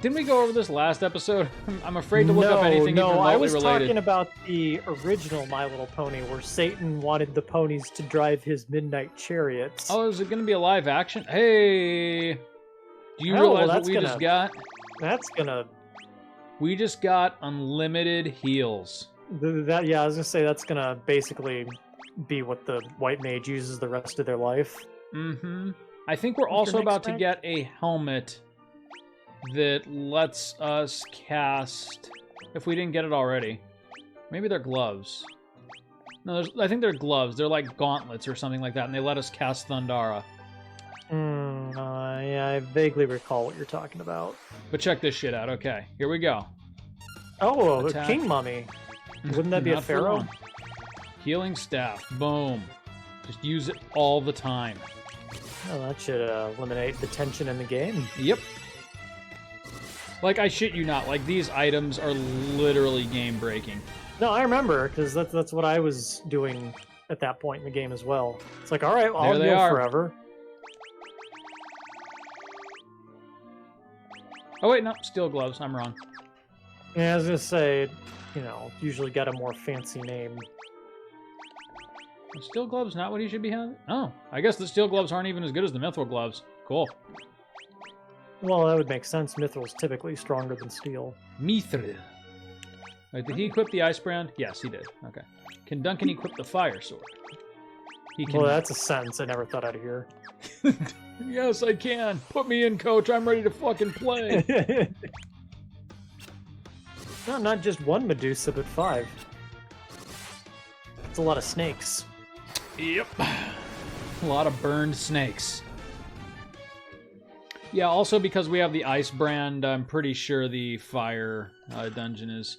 Didn't we go over this last episode? I'm afraid to look up anything even remotely I was related. talking about the original My Little Pony, where Satan wanted the ponies to drive his midnight chariots. Oh, is it going to be a live action? Hey! Do you Oh, realize what that's we gonna- just got? That's gonna... We just got unlimited heals. Yeah, I was gonna say that's gonna basically be what the white mage uses the rest of their life. Mm-hmm. I think we're What's also your next about to rank? get a helmet that lets us cast... If we didn't get it already. Maybe they're gloves. No, I think they're gloves. They're like gauntlets or something like that, and they let us cast Thundara. Yeah, I vaguely recall what you're talking about. But check this shit out. Okay, here we go. Oh, Attack. a king mummy. Wouldn't that be a Not for pharaoh? long. Healing staff. Boom. Just use it all the time. Oh, that should eliminate the tension in the game. Yep. Like, I shit you not. Like, these items are literally game-breaking. No, I remember, because that's what I was doing at that point in the game as well. It's like, all right, well, I'll There they heal are. forever. Oh, wait, no. Steel gloves. I'm wrong. Yeah, I was gonna say, you know, usually got a more fancy name. Are steel gloves not what he should be having? Oh, I guess the steel gloves aren't even as good as the mithril gloves. Cool. Well, that would make sense. Mithril's typically stronger than steel. Mithril. Wait, did he equip the ice brand? Yes, he did. Okay. Can Duncan equip the fire sword? He can. Well, that's a sentence I never thought I'd hear. Yes, I can. Put me in, coach. I'm ready to fucking play. No, not just one Medusa, but 5. It's a lot of snakes. Yep. A lot of burned snakes. Yeah, also because we have the ice brand, I'm pretty sure the fire dungeon is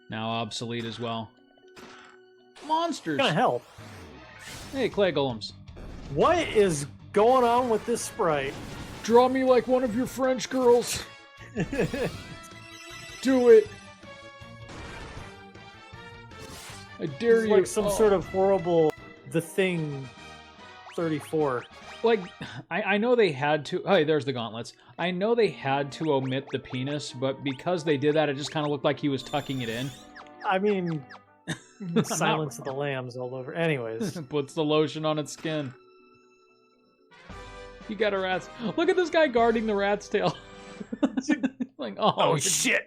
now obsolete as well. Monsters! Gonna help. Hey, clay golems. What is going on with this sprite? Draw me like one of your French girls. Do it. I dare It's you. like some sort of horrible The Thing 34. Like, I know they had to... Oh, hey, there's the gauntlets. I know they had to omit the penis, but because they did that, it just kind of looked like he was tucking it in. I mean, Silence of the Lambs all over. Anyways. Puts the lotion on its skin. You got a rat's... Look at this guy guarding the rat's tail. Like, oh, shit!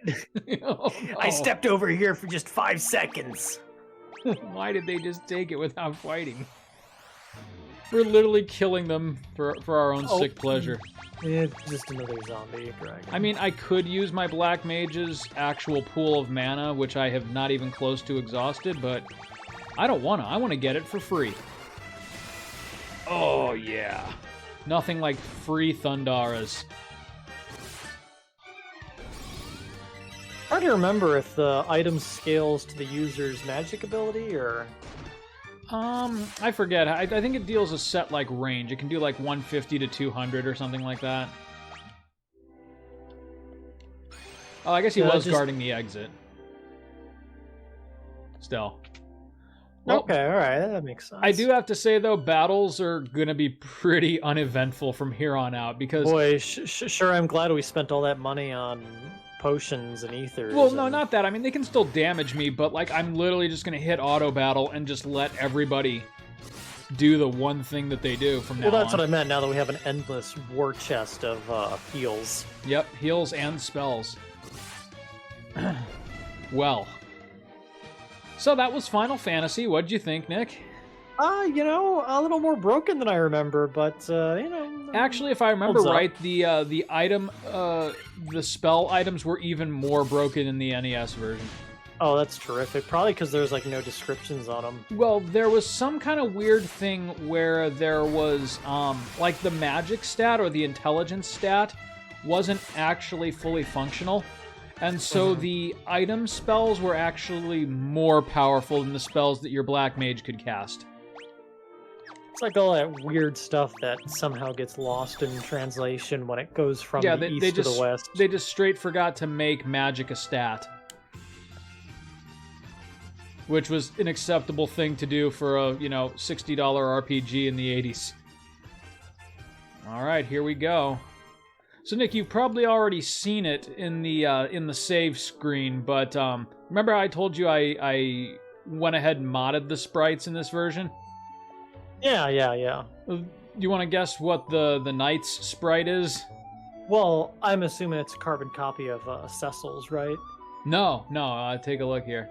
oh, I no. stepped over here for just 5 seconds. Why did they just take it without fighting? We're literally killing them for our own sick pleasure. It's just another zombie dragon. I mean, I could use my Black Mage's actual pool of mana, which I have not even close to exhausted, but I don't wanna. I wanna get it for free. Oh, yeah. Nothing like free Thundaras. Hard to remember if the item scales to the user's magic ability, or... I forget. I think it deals a set, like, range. It can do, like, 150 to 200 or something like that. Oh, I guess he was guarding the exit. Still. Well, okay, alright, that makes sense. I do have to say, though, battles are gonna be pretty uneventful from here on out, because... Boy, sure, I'm glad we spent all that money on potions and ethers. Well, no, not that. I mean, they can still damage me, but, like, I'm literally just gonna hit auto battle and just let everybody do the one thing that they do from now on. Well, that's what I meant, now that we have an endless war chest of heals. Yep, heals and spells. Well. So that was Final Fantasy. What'd you think, Nick? You know, a little more broken than I remember, but you know. Actually, if I remember right, the spell items were even more broken in the NES version. Oh, that's terrific. Probably because there's like no descriptions on them. Well, there was some kind of weird thing where there was like the magic stat or the intelligence stat wasn't actually fully functional. And so the item spells were actually more powerful than the spells that your black mage could cast. It's like all that weird stuff that somehow gets lost in translation when it goes from the east to the west. They just straight forgot to make magic a stat. Which was an acceptable thing to do for a, $60 RPG in the 80s. All right, here we go. So, Nick, you've probably already seen it in the save screen, but remember I told you I went ahead and modded the sprites in this version? Yeah. You want to guess what the Knights Sprite is? Well, I'm assuming it's a carbon copy of Cecil's, right? No, take a look here.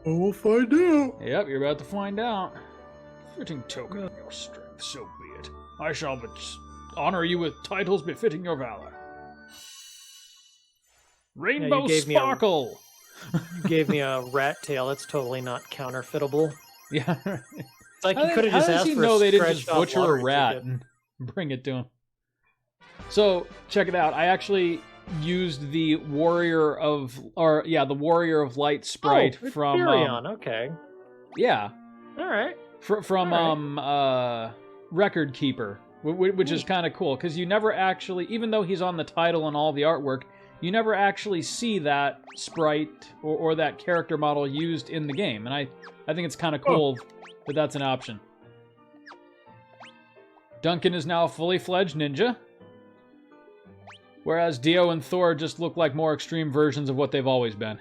We'll find out. Yep, you're about to find out. Fitting token of your strength, so be it. I shall but honor you with titles befitting your valor. Rainbow Sparkle! You gave me a rat tail. That's totally not counterfeitable. Yeah. It's like you could have just asked for a they didn't just stretched-out butcher a lottery rat ticket. and bring it to him? So, check it out. I actually used the Warrior of Light sprite it's from Furion, okay. Yeah. All right. From Record Keeper, which is kind of cool because you never actually, even though he's on the title and all the artwork, you never actually see that sprite or that character model used in the game, and I think it's kind of cool that that's an option. Duncan is now a fully fledged ninja, whereas Dio and Thor just look like more extreme versions of what they've always been.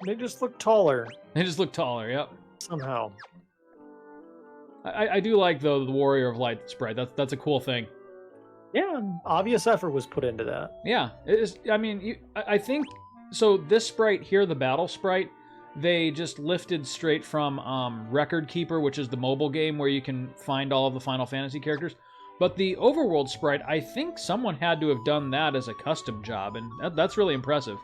They just look taller. They just look taller, yep. Somehow. I do like, though, the Warrior of Light sprite. That's a cool thing. Yeah, obvious effort was put into that. Yeah, it is. I mean, I think so. This sprite here, the battle sprite, they just lifted straight from Record Keeper, which is the mobile game where you can find all of the Final Fantasy characters. But the Overworld sprite, I think someone had to have done that as a custom job, and that's really impressive.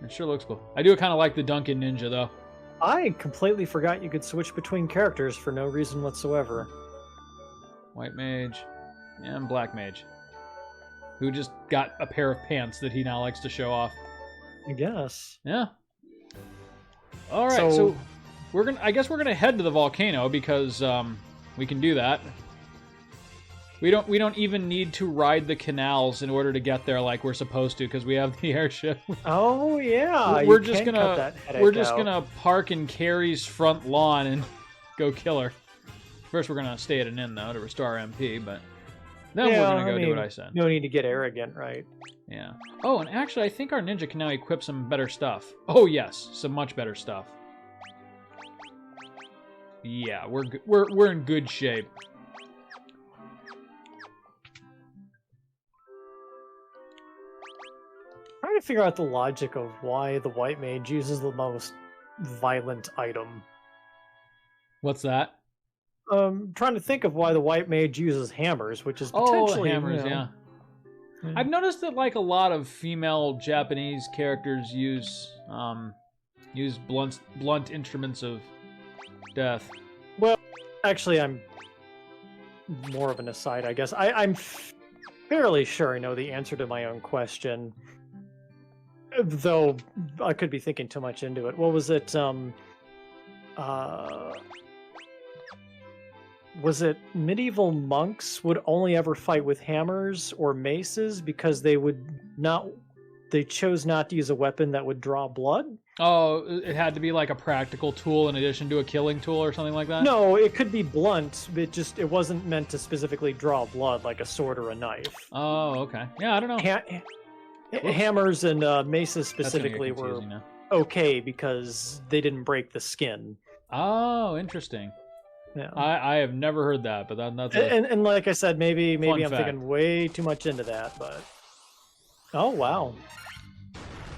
It sure looks cool. I do kind of like the Duncan Ninja, though. I completely forgot you could switch between characters for no reason whatsoever. White Mage and Black Mage, who just got a pair of pants that he now likes to show off. I guess. Yeah. All right, so I guess we're gonna head to the volcano because we can do that. We don't even need to ride the canals in order to get there like we're supposed to because we have the airship. Oh yeah, we're just gonna park in Carrie's front lawn and go kill her. First, we're gonna stay at an inn though to restore our MP, but then we're gonna go do what I said. No need to get arrogant, right? Yeah. Oh, and actually, I think our ninja can now equip some better stuff. Oh yes, some much better stuff. Yeah, we're in good shape. Trying to figure out the logic of why the White Mage uses the most violent item. What's that? Trying to think of why the White Mage uses hammers, which is potentially hammers, yeah. I've noticed that like a lot of female Japanese characters use blunt instruments of death. Well, actually, I'm more of an aside, I guess. I'm fairly sure I know the answer to my own question, though I could be thinking too much into it. What was it? Was it medieval monks would only ever fight with hammers or maces because they chose not to use a weapon that would draw blood? Oh, it had to be like a practical tool in addition to a killing tool or something like that? No, it could be blunt. It wasn't meant to specifically draw blood like a sword or a knife. Oh, okay. Yeah, I don't know. Hammers and maces specifically were okay because they didn't break the skin. Oh, interesting. Yeah. I have never heard that, but that's and like I said, maybe I'm fact. thinking way too much into that, but Oh, wow.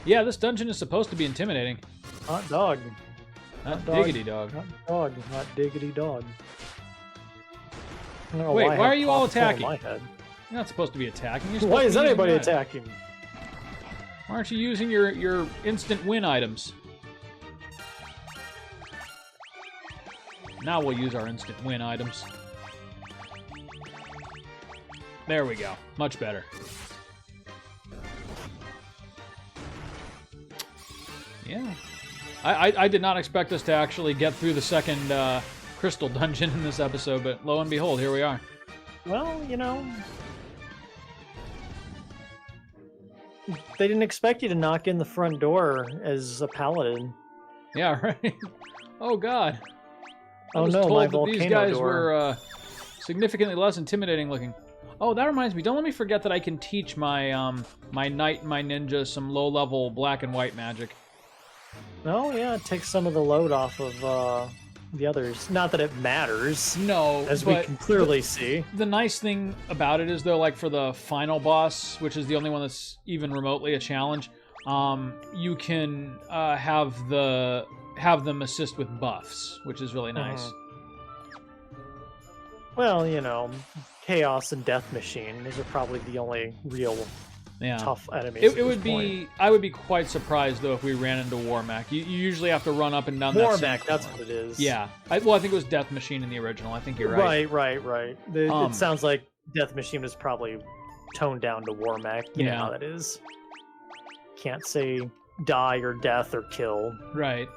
Yeah, this dungeon is supposed to be intimidating. Hot dog. Not dog. diggity dog. Hot dog. Hot diggity dog. I don't know Wait, I why have are you all popcorn in attacking? my head. You're not supposed to be attacking. You're Why supposed is to be using anybody your- attacking? Why aren't you using your instant win items? Now we'll use our instant win items. There we go. Much better. Yeah. I did not expect us to actually get through the second crystal dungeon in this episode, but lo and behold, here we are. Well, you know, they didn't expect you to knock in the front door as a paladin. Yeah, right? Oh, God. I Oh was no, told my that volcano these guys door. were significantly less intimidating looking. Oh, that reminds me. Don't let me forget that I can teach my my knight and my ninja some low-level black and white magic. Oh yeah, it takes some of the load off of the others. Not that it matters, No, as we but can clearly see. the nice thing about it is, though, like for the final boss, which is the only one that's even remotely a challenge, you can have them assist with buffs, which is really nice. Well, you know, Chaos and Death Machine. Those are probably the only real Yeah. tough enemies. It at would this be. point. I would be quite surprised though if we ran into Warmac. You usually have to run up and down that same Warmac, that's corridor. what it is. Yeah. I think it was Death Machine in the original. I think you're right. Right. It sounds like Death Machine was probably toned down to Warmac. You know Yeah. how that is. Can't say die or death or kill. Right.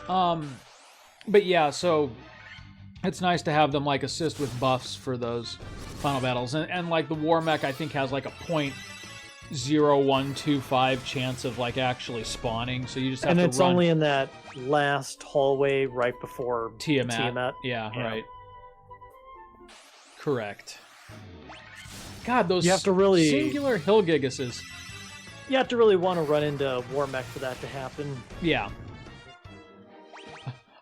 But yeah, so it's nice to have them like assist with buffs for those final battles, and like the Warmech I think has like a 0.0125 chance of like actually spawning. So you just have And to it's run only in that last hallway right before Tiamat. Yeah, Yeah. right. Correct. God, those You have to really- singular Hillgigases. You have to really want to run into Warmech for that to happen. Yeah.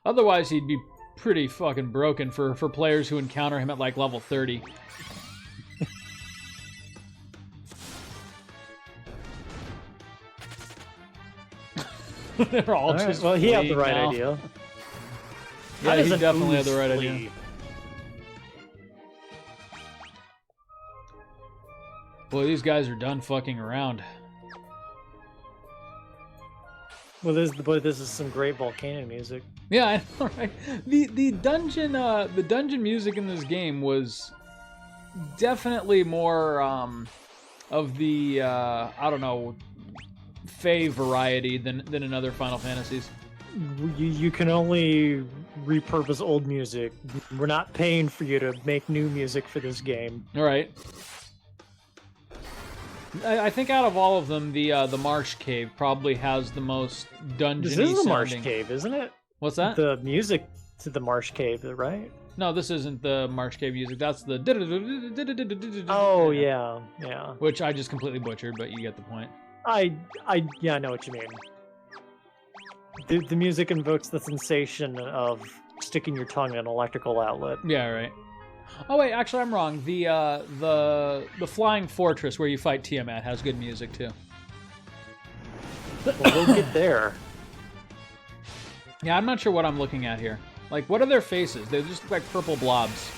Otherwise, he'd be pretty fucking broken for players who encounter him at like level 30. They're all All right, just well, he had the fleeing right now. idea. Yeah, How does he an definitely had the ooze right flee? idea. Boy, these guys are done fucking around. Well, this is some great volcano music. Yeah, I know, right? The dungeon music in this game was definitely more of the I don't know, Fey variety than in other Final Fantasies. You can only repurpose old music. We're not paying for you to make new music for this game. All right. I think out of all of them, the Marsh Cave probably has the most dungeony This is the Marsh sounding. Cave, isn't it? What's that? The music to the Marsh Cave, right? No, this isn't the Marsh Cave music. That's the. Oh yeah. Which I just completely butchered, but you get the point. I know what you mean. The music invokes the sensation of sticking your tongue in an electrical outlet. Yeah, right. Oh wait, actually I'm wrong. The Flying Fortress where you fight Tiamat has good music too. Well, we'll get there. Yeah, I'm not sure what I'm looking at here. Like, what are their faces? They just look like purple blobs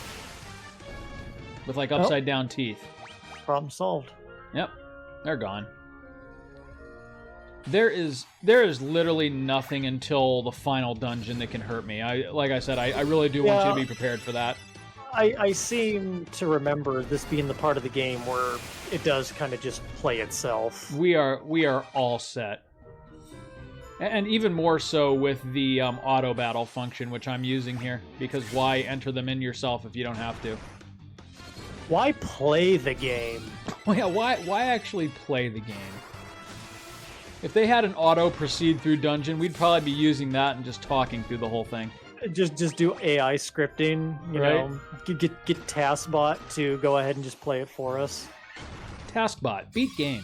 with like upside down teeth. Problem solved. Yep, they're gone. There is literally nothing until the final dungeon that can hurt me. Like I said, I really do want you to be prepared for that. I seem to remember this being the part of the game where it does kind of just play itself. We are all set. And even more so with the auto battle function, which I'm using here, because why enter them in yourself if you don't have to? Why play the game? Well, yeah, why actually play the game? If they had an auto proceed through dungeon, we'd probably be using that and just talking through the whole thing. Just do AI scripting, you Right. know, get TaskBot to go ahead and just play it for us. TaskBot, beat game.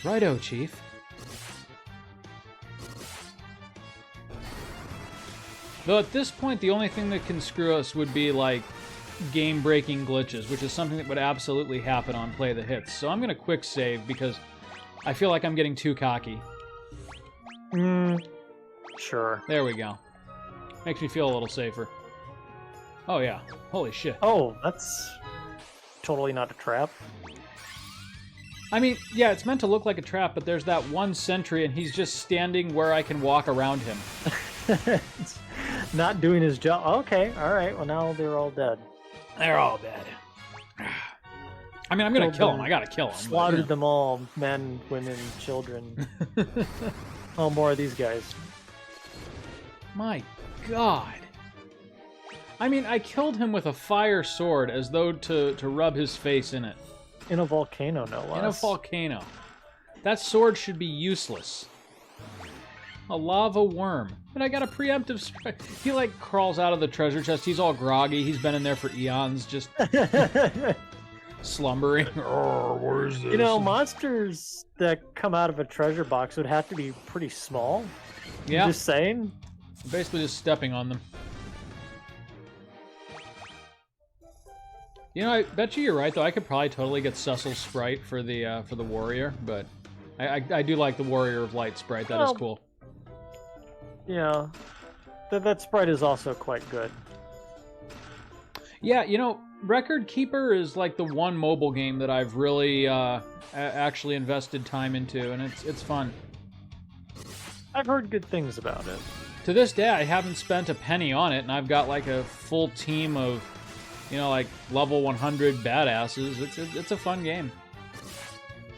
Righto, Chief. Though at this point, the only thing that can screw us would be like game-breaking glitches, which is something that would absolutely happen on Play the Hits. So I'm going to quick save because I feel like I'm getting too cocky. Sure. There we go. Makes me feel a little safer. Oh, yeah. Holy shit. Oh, that's totally not a trap. I mean, yeah, it's meant to look like a trap, but there's that one sentry, and he's just standing where I can walk around him. Not doing his job. Okay, all right. Well, now they're all dead. They're all dead. I mean, I'm going to kill him. I got to kill him. Slaughtered them all. Men, women, children. Oh, more of these guys. My God. I mean, I killed him with a fire sword as though to rub his face in it. In a volcano, no less. In a volcano. That sword should be useless. A lava worm. But I got a preemptive strike. He, like, crawls out of the treasure chest. He's all groggy. He's been in there for eons, just slumbering. Oh, what is this? You know, monsters that come out of a treasure box would have to be pretty small. Yeah. Just saying. Basically just stepping on them. You know, I bet you're right, though. I could probably totally get Cecil Sprite for the warrior, but I do like the warrior of light sprite. That is cool. Yeah, that sprite is also quite good. Yeah, you know, Record Keeper is like the one mobile game that I've really actually invested time into, and it's fun. I've heard good things about it. To this day, I haven't spent a penny on it, and I've got like a full team of, you know, like level 100 badasses. It's a fun game.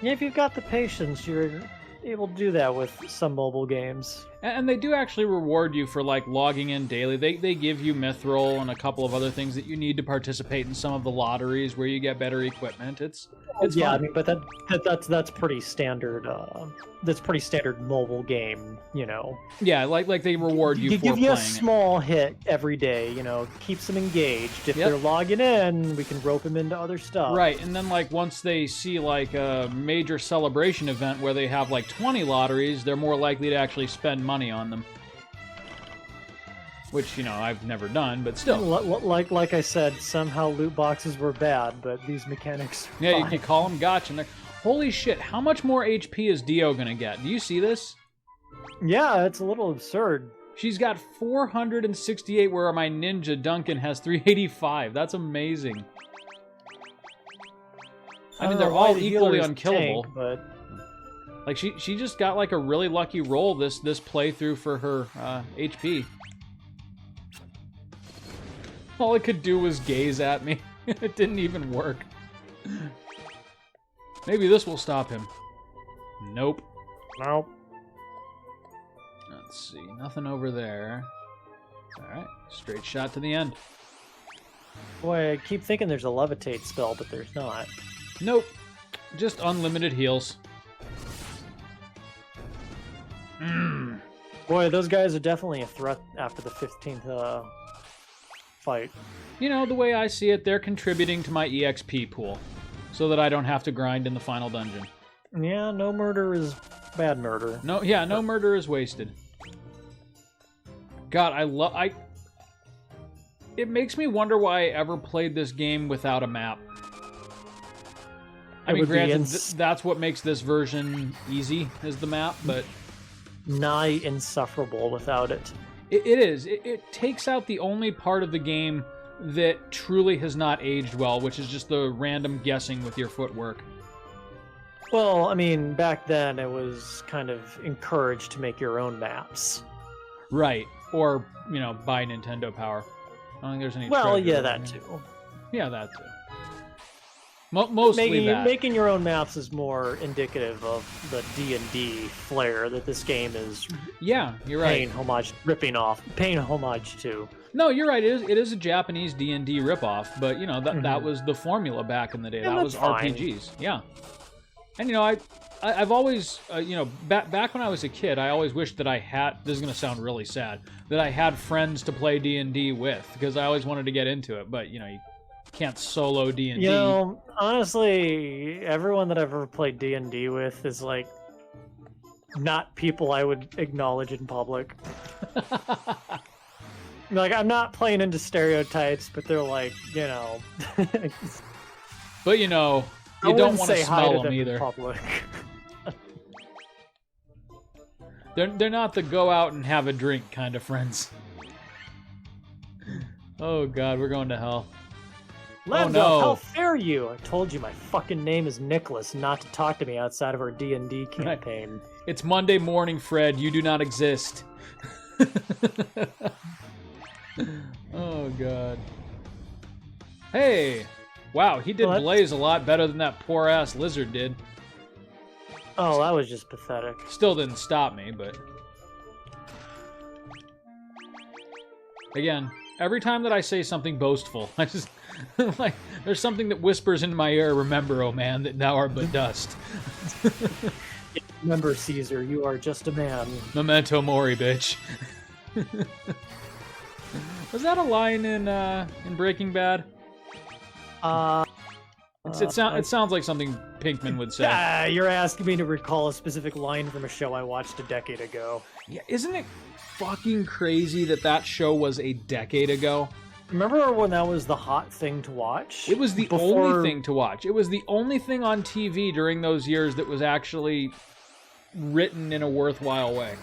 Yeah, if you've got the patience, you're able to do that with some mobile games. And they do actually reward you for, like, logging in daily. They give you Mithril and a couple of other things that you need to participate in some of the lotteries where you get better equipment. It's yeah, fun. I mean, but that's pretty standard. That's pretty standard mobile game, you know. Yeah, like they reward you for give you playing a small hit every day, you know, keeps them engaged. If they're logging in, we can rope them into other stuff. Right, and then, like, once they see, like, a major celebration event where they have, like, 20 lotteries, they're more likely to actually spend money on them. Which, you know, I've never done, but still. Like I said, somehow loot boxes were bad, but these mechanics are Yeah, fine. you call them gotcha, and they're... Holy shit, how much more HP is Dio gonna get? Do you see this? Yeah, it's a little absurd. She's got 468, where my ninja Duncan has 385. That's amazing. I mean, they're all equally unkillable. Tank, but like, she just got, like, a really lucky roll this playthrough for her HP. All it could do was gaze at me. It didn't even work. Maybe this will stop him. Nope. Nope. Let's see. Nothing over there. Alright. Straight shot to the end. Boy, I keep thinking there's a levitate spell, but there's not. Nope. Just unlimited heals. Boy, those guys are definitely a threat after the 15th fight. You know, the way I see it, they're contributing to my EXP pool, so that I don't have to grind in the final dungeon. Yeah, no murder is bad murder. No, yeah, no murder is wasted. God, it makes me wonder why I ever played this game without a map. I mean, granted, that's what makes this version easy, is the map, but... Nigh insufferable without it. It is. It takes out the only part of the game that truly has not aged well, which is just the random guessing with your footwork. Well, I mean, back then it was kind of encouraged to make your own maps. Right. Or, you know, buy Nintendo Power. I don't think there's any Well, treasure yeah, over that here. too. Yeah, that too. Mostly making your own maps is more indicative of the D&D flair that this game is. Yeah, you're right. Paying homage to. No, you're right. It is a Japanese D&D ripoff, but you know that was the formula back in the day. Yeah, that was fine. RPGs. Yeah, and you know I've always you know back when I was a kid, I always wished that I had. This is gonna sound really sad. That I had friends to play D&D with because I always wanted to get into it, but you know you can't solo D&D. You know, honestly, everyone that I've ever played D&D with is like not people I would acknowledge in public. Like, I'm not playing into stereotypes, but they're like, But you don't want to smell them either. Public. They're not the go out and have a drink kind of friends. Oh god, we're going to hell. Lando, oh no! How fare you? I told you my fucking name is Nicholas, not to talk to me outside of our D&D campaign. It's Monday morning, Fred. You do not exist. Oh god. Hey! Wow, he did Blaze a lot better than that poor ass lizard did. Oh, that was just pathetic. Still didn't stop me, but... Again, every time that I say something boastful, I just... like, there's something that whispers in my ear, remember, oh man, that thou art but dust. Remember, Caesar, you are just a man. Memento mori, bitch. Was that a line in Breaking Bad? It sounds like something Pinkman would say. Yeah, you're asking me to recall a specific line from a show I watched a decade ago. Yeah, isn't it fucking crazy that that show was a decade ago? Remember when that was the hot thing to watch? It was the only thing to watch. It was the only thing on TV during those years that was actually written in a worthwhile way.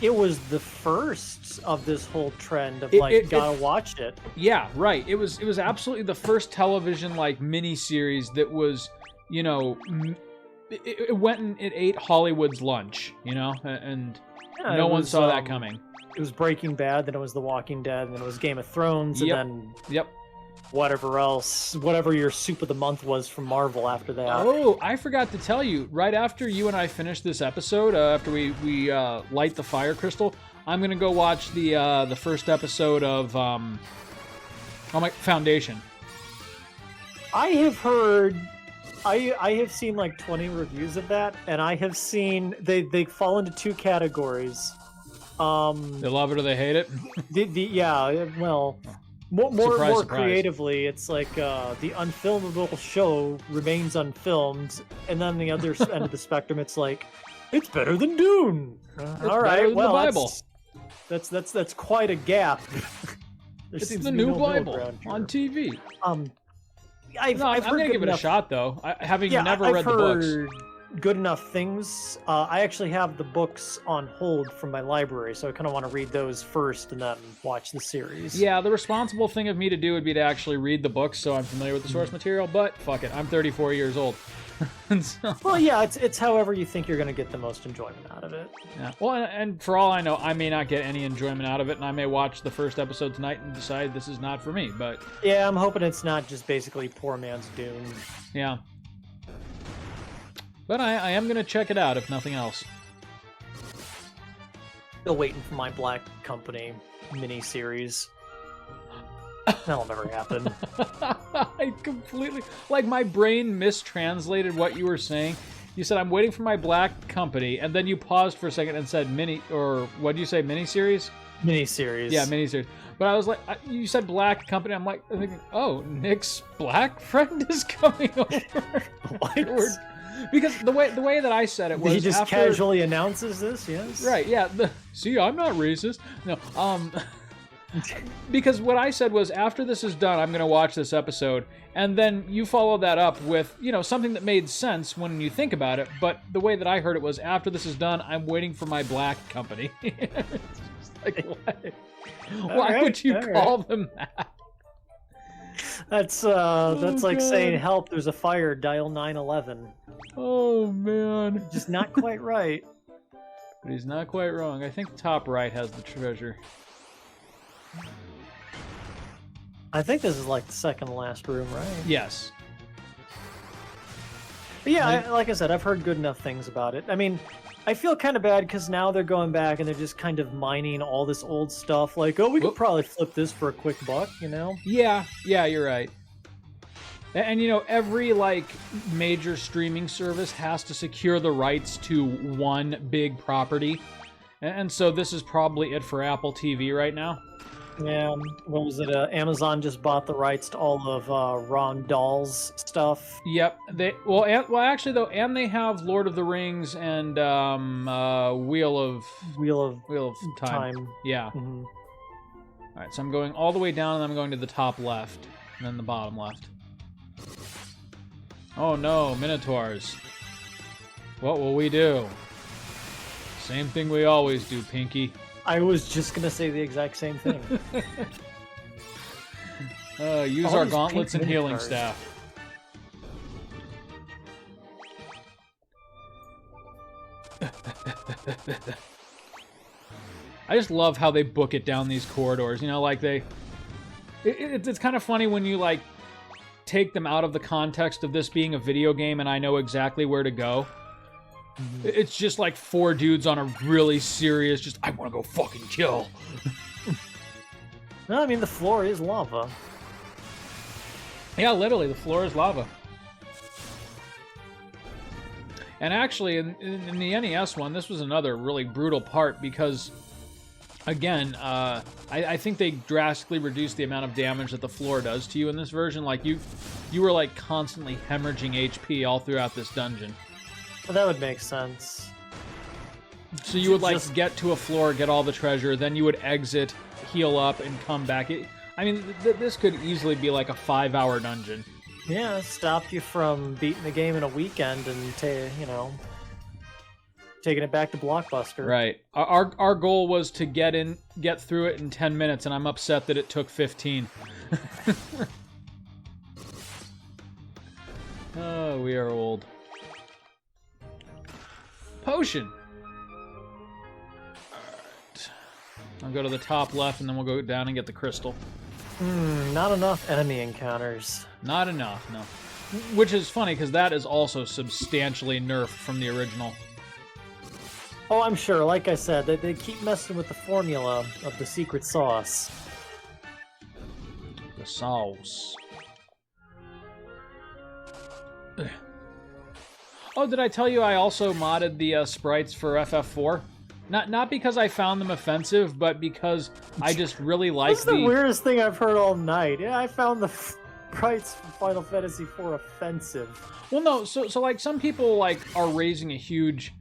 It was the first of this whole trend of gotta watch it. Yeah, right. It was absolutely the first television mini series that was, it went and it ate Hollywood's lunch, and no one saw that coming. It was Breaking Bad, then it was The Walking Dead, and then it was Game of Thrones, and then whatever else, whatever your soup of the month was from Marvel after that. Oh, I forgot to tell you, right after you and I finish this episode, after we light the fire crystal, I'm going to go watch the first episode of Foundation. I have heard... I have seen 20 reviews of that, and I have seen... They fall into two categories. They love it or they hate it? Yeah, well... More surprise. creatively, it's like the unfilmable show remains unfilmed, and then the other end of the spectrum, it's like, it's better than Dune. All right, well, the Bible. That's quite a gap. It's the new Bible on TV. I'm gonna give it a shot though. Having never read the books. Good enough things. I actually have the books on hold from my library, so I kind of want to read those first and then watch the series. Yeah, the responsible thing of me to do would be to actually read the books so I'm familiar with the source material, but fuck it, I'm 34 years old. Well, yeah, it's however you think you're going to get the most enjoyment out of it. Yeah. Well, and for all I know, I may not get any enjoyment out of it, and I may watch the first episode tonight and decide this is not for me, but... Yeah, I'm hoping it's not just basically poor man's Dune. Yeah. But I am going to check it out, if nothing else. Still waiting for my Black Company mini-series. That'll never happen. I completely... my brain mistranslated what you were saying. You said, I'm waiting for my Black Company, and then you paused for a second and said what did you say, mini-series? Mini-series. Yeah, mini-series. But I was like, you said Black Company, I'm thinking, oh, Nick's black friend is coming over. What? Because the way that I said it was, he just casually announces this, yes? Right, yeah. See, I'm not racist. No, because what I said was, after this is done, I'm going to watch this episode, and then you follow that up with, something that made sense when you think about it, but the way that I heard it was, after this is done, I'm waiting for my Black Company. It's just what? Why would you call them that? That's like saying, help, there's a fire, dial 911. Oh, man. Just not quite right. But he's not quite wrong. I think top right has the treasure. I think this is the second to last room, right? Yes. But yeah, like I said, I've heard good enough things about it. I mean, I feel kind of bad because now they're going back and they're just kind of mining all this old stuff. We could probably flip this for a quick buck, Yeah, you're right. And every major streaming service has to secure the rights to one big property. And so this is probably it for Apple TV right now. Yeah, what was it? Amazon just bought the rights to all of Ron Dahl's stuff. Yep. Actually though, and they have Lord of the Rings and Wheel of Time. Yeah. Mm-hmm. Alright, so I'm going all the way down, and I'm going to the top left, and then the bottom left. Oh no, Minotaurs. What will we do? Same thing we always do, Pinky. I was just gonna say the exact same thing. Use All our these gauntlets pink and healing Minotaurs. staff. I just love how they book it down these corridors. You know, like it's kind of funny when you like take them out of the context of this being a video game and I know exactly where to go. It's just like 4 dudes on a really serious, just, I want to go fucking kill. No, I mean, the floor is lava. Yeah, literally, the floor is lava. And actually, in the NES one, this was another really brutal part because, again, I think they drastically reduced the amount of damage that the floor does to you in this version. Like, you were, like, constantly hemorrhaging HP all throughout this dungeon. Well, that would make sense. So you would, like, get to a floor, get all the treasure, then you would exit, heal up, and come back. I mean, this could easily be, like, a 5-hour dungeon. Yeah, it stopped you from beating the game in a weekend and, taking it back to Blockbuster. Right. Our goal was to get through it in 10 minutes, and I'm upset that it took 15. Oh, we are old. Potion! Alright. I'll go to the top left, and then we'll go down and get the crystal. Not enough enemy encounters. Not enough, no. Which is funny, because that is also substantially nerfed from the original. Oh, I'm sure. Like I said, they keep messing with the formula of the secret sauce. The sauce. Ugh. Oh, did I tell you I also modded the sprites for FF4? Not because I found them offensive, but because I just really like That's the weirdest thing I've heard all night. Yeah, I found the sprites for Final Fantasy IV offensive. Well, no, so like some people like are raising a huge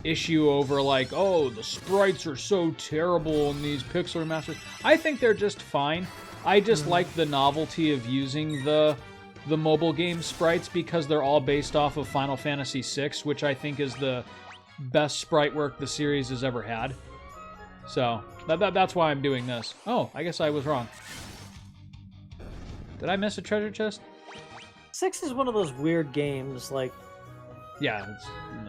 issue over like, oh, the sprites are so terrible in these pixel remasters. I think they're just fine. I just like the novelty of using the mobile game sprites because they're all based off of Final Fantasy VI, which I think is the best sprite work the series has ever had. So, that's why I'm doing this. Oh, I guess I was wrong. Did I miss a treasure chest? 6 is one of those weird games, like... Yeah,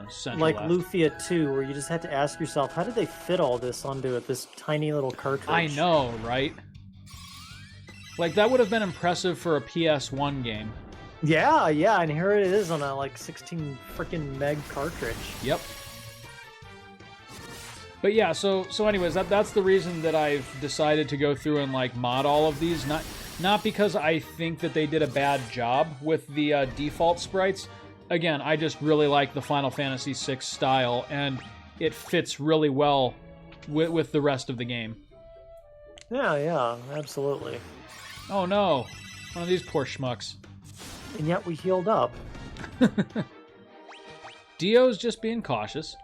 it's central like left. Lufia 2, where you just had to ask yourself, how did they fit all this onto this tiny little cartridge? I know, right? Like, that would have been impressive for a PS1 game. Yeah, and here it is on a, like, 16 freaking meg cartridge. Yep. But yeah, so anyways, that's the reason that I've decided to go through and, like, mod all of these. Not because I think that they did a bad job with the default sprites. Again, I just really like the Final Fantasy VI style, and it fits really well with the rest of the game. Yeah, absolutely. Oh no, one of these poor schmucks. And yet we healed up. Dio's just being cautious.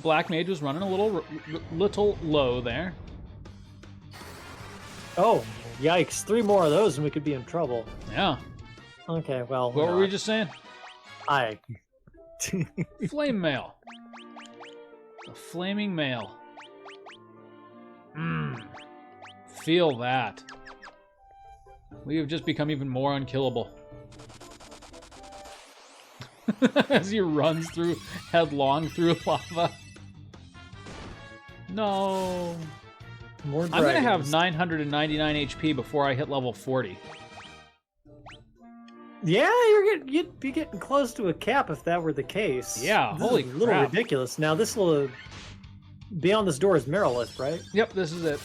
Black Mage was running a little low there. Oh, yikes. 3 more of those and we could be in trouble. Yeah. Okay, well... What were we just saying? Flame mail. A flaming mail. Feel that. We have just become even more unkillable. As he runs headlong through lava. No. More I'm gonna have dragons. 999 HP before I hit level 40. Yeah, you'd be getting close to a cap if that were the case. Yeah, This holy is a little crap. ridiculous. Now this will... Beyond this door is Merilith, right? Yep, this is it.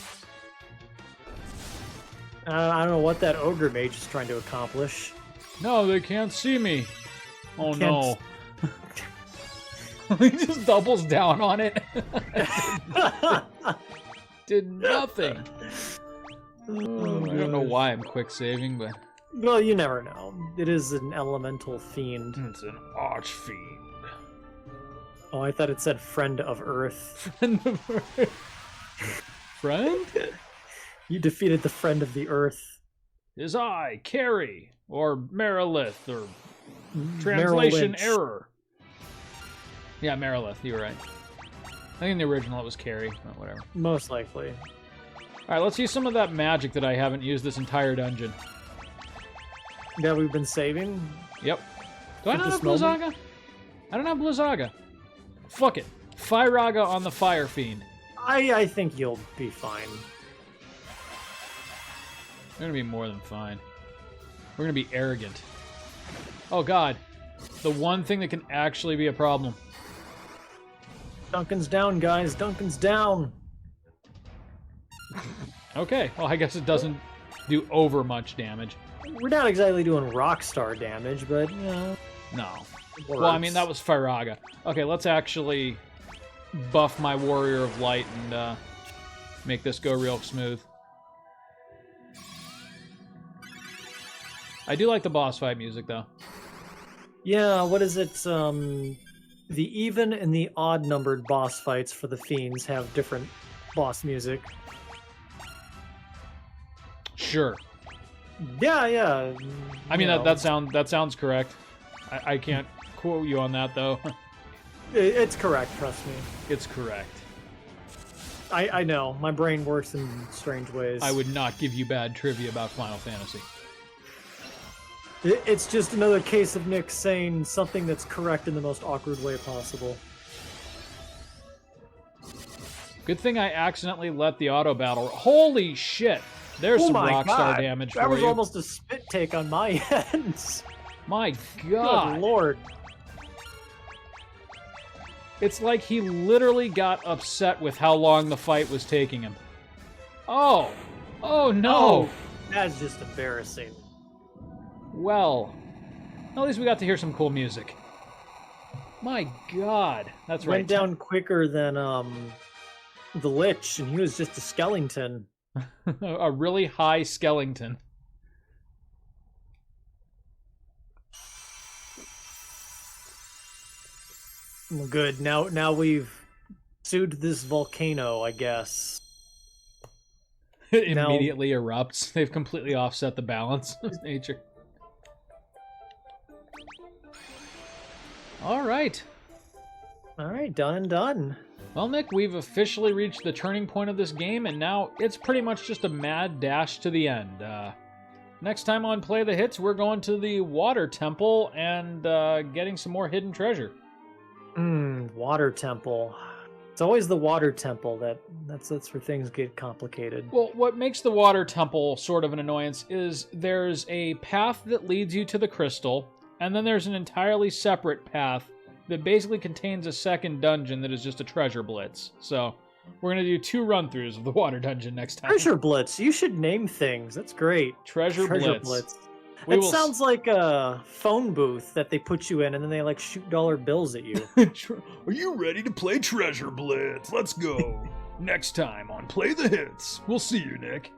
I don't know what that ogre mage is trying to accomplish. No, they can't see me. Oh Can't no. He just doubles down on it. Did nothing. I don't know why I'm quick saving, but... Well, you never know. It is an elemental fiend. It's an archfiend. Oh, I thought it said friend of Earth. Friend of Earth. Friend? You defeated the friend of the earth. Is I, Carrie, or Merilith, or Merrill translation Lynch. error. Yeah, Merilith, you were right. I think in the original it was Carrie, but whatever. Most likely. Alright, let's use some of that magic that I haven't used this entire dungeon. That we've been saving. Yep. Do I For not this have moment? Blizzaga? I don't have Blizzaga. Fuck it. Fyraga on the Fire Fiend. I think you'll be fine. We're gonna be more than fine. We're gonna be arrogant. Oh god. The one thing that can actually be a problem. Duncan's down, guys. Duncan's down. Okay, well I guess it doesn't do over much damage. We're not exactly doing rockstar damage, but, you know. No. it Well, I works. mean, that was Fyraga. Okay, let's actually buff my Warrior of Light and make this go real smooth. I do like the boss fight music, though. Yeah, what is it? The even and the odd numbered boss fights for the fiends have different boss music. Sure. Yeah, yeah. I mean, you know, that sounds correct. I can't quote you on that, though. it's correct, trust me. It's correct. I know, my brain works in strange ways. I would not give you bad trivia about Final Fantasy. It's just another case of Nick saying something that's correct in the most awkward way possible. Good thing I accidentally let the auto battle. Holy shit! There's some my Rockstar God. damage That for was you. almost a spit take on my end. My Good God! lord. It's like he literally got upset with how long the fight was taking him. Oh! Oh no! Oh, that's just embarrassing. Well, at least we got to hear some cool music. My God, that's right. Went down quicker than the Lich, and he was just a skeleton. A really high skeleton. Well, good. Now we've sued this volcano, I guess. It immediately erupts. They've completely offset the balance of nature. All right. All right, done and done. Well, Nick, we've officially reached the turning point of this game, and now it's pretty much just a mad dash to the end. Next time on Play the Hits, we're going to the Water Temple and getting some more hidden treasure. Water temple. It's always the water temple that's where things get complicated. Well, what makes the Water Temple sort of an annoyance is there's a path that leads you to the crystal, and then there's an entirely separate path that basically contains a second dungeon that is just a treasure blitz. So we're going to do 2 run-throughs of the water dungeon next time. Treasure Blitz. You should name things. That's great. Treasure Blitz. We It will sounds like a phone booth that they put you in, and then they like shoot dollar bills at you. Are you ready to play Treasure Blitz? Let's go. Next time on Play the Hits. We'll see you, Nick.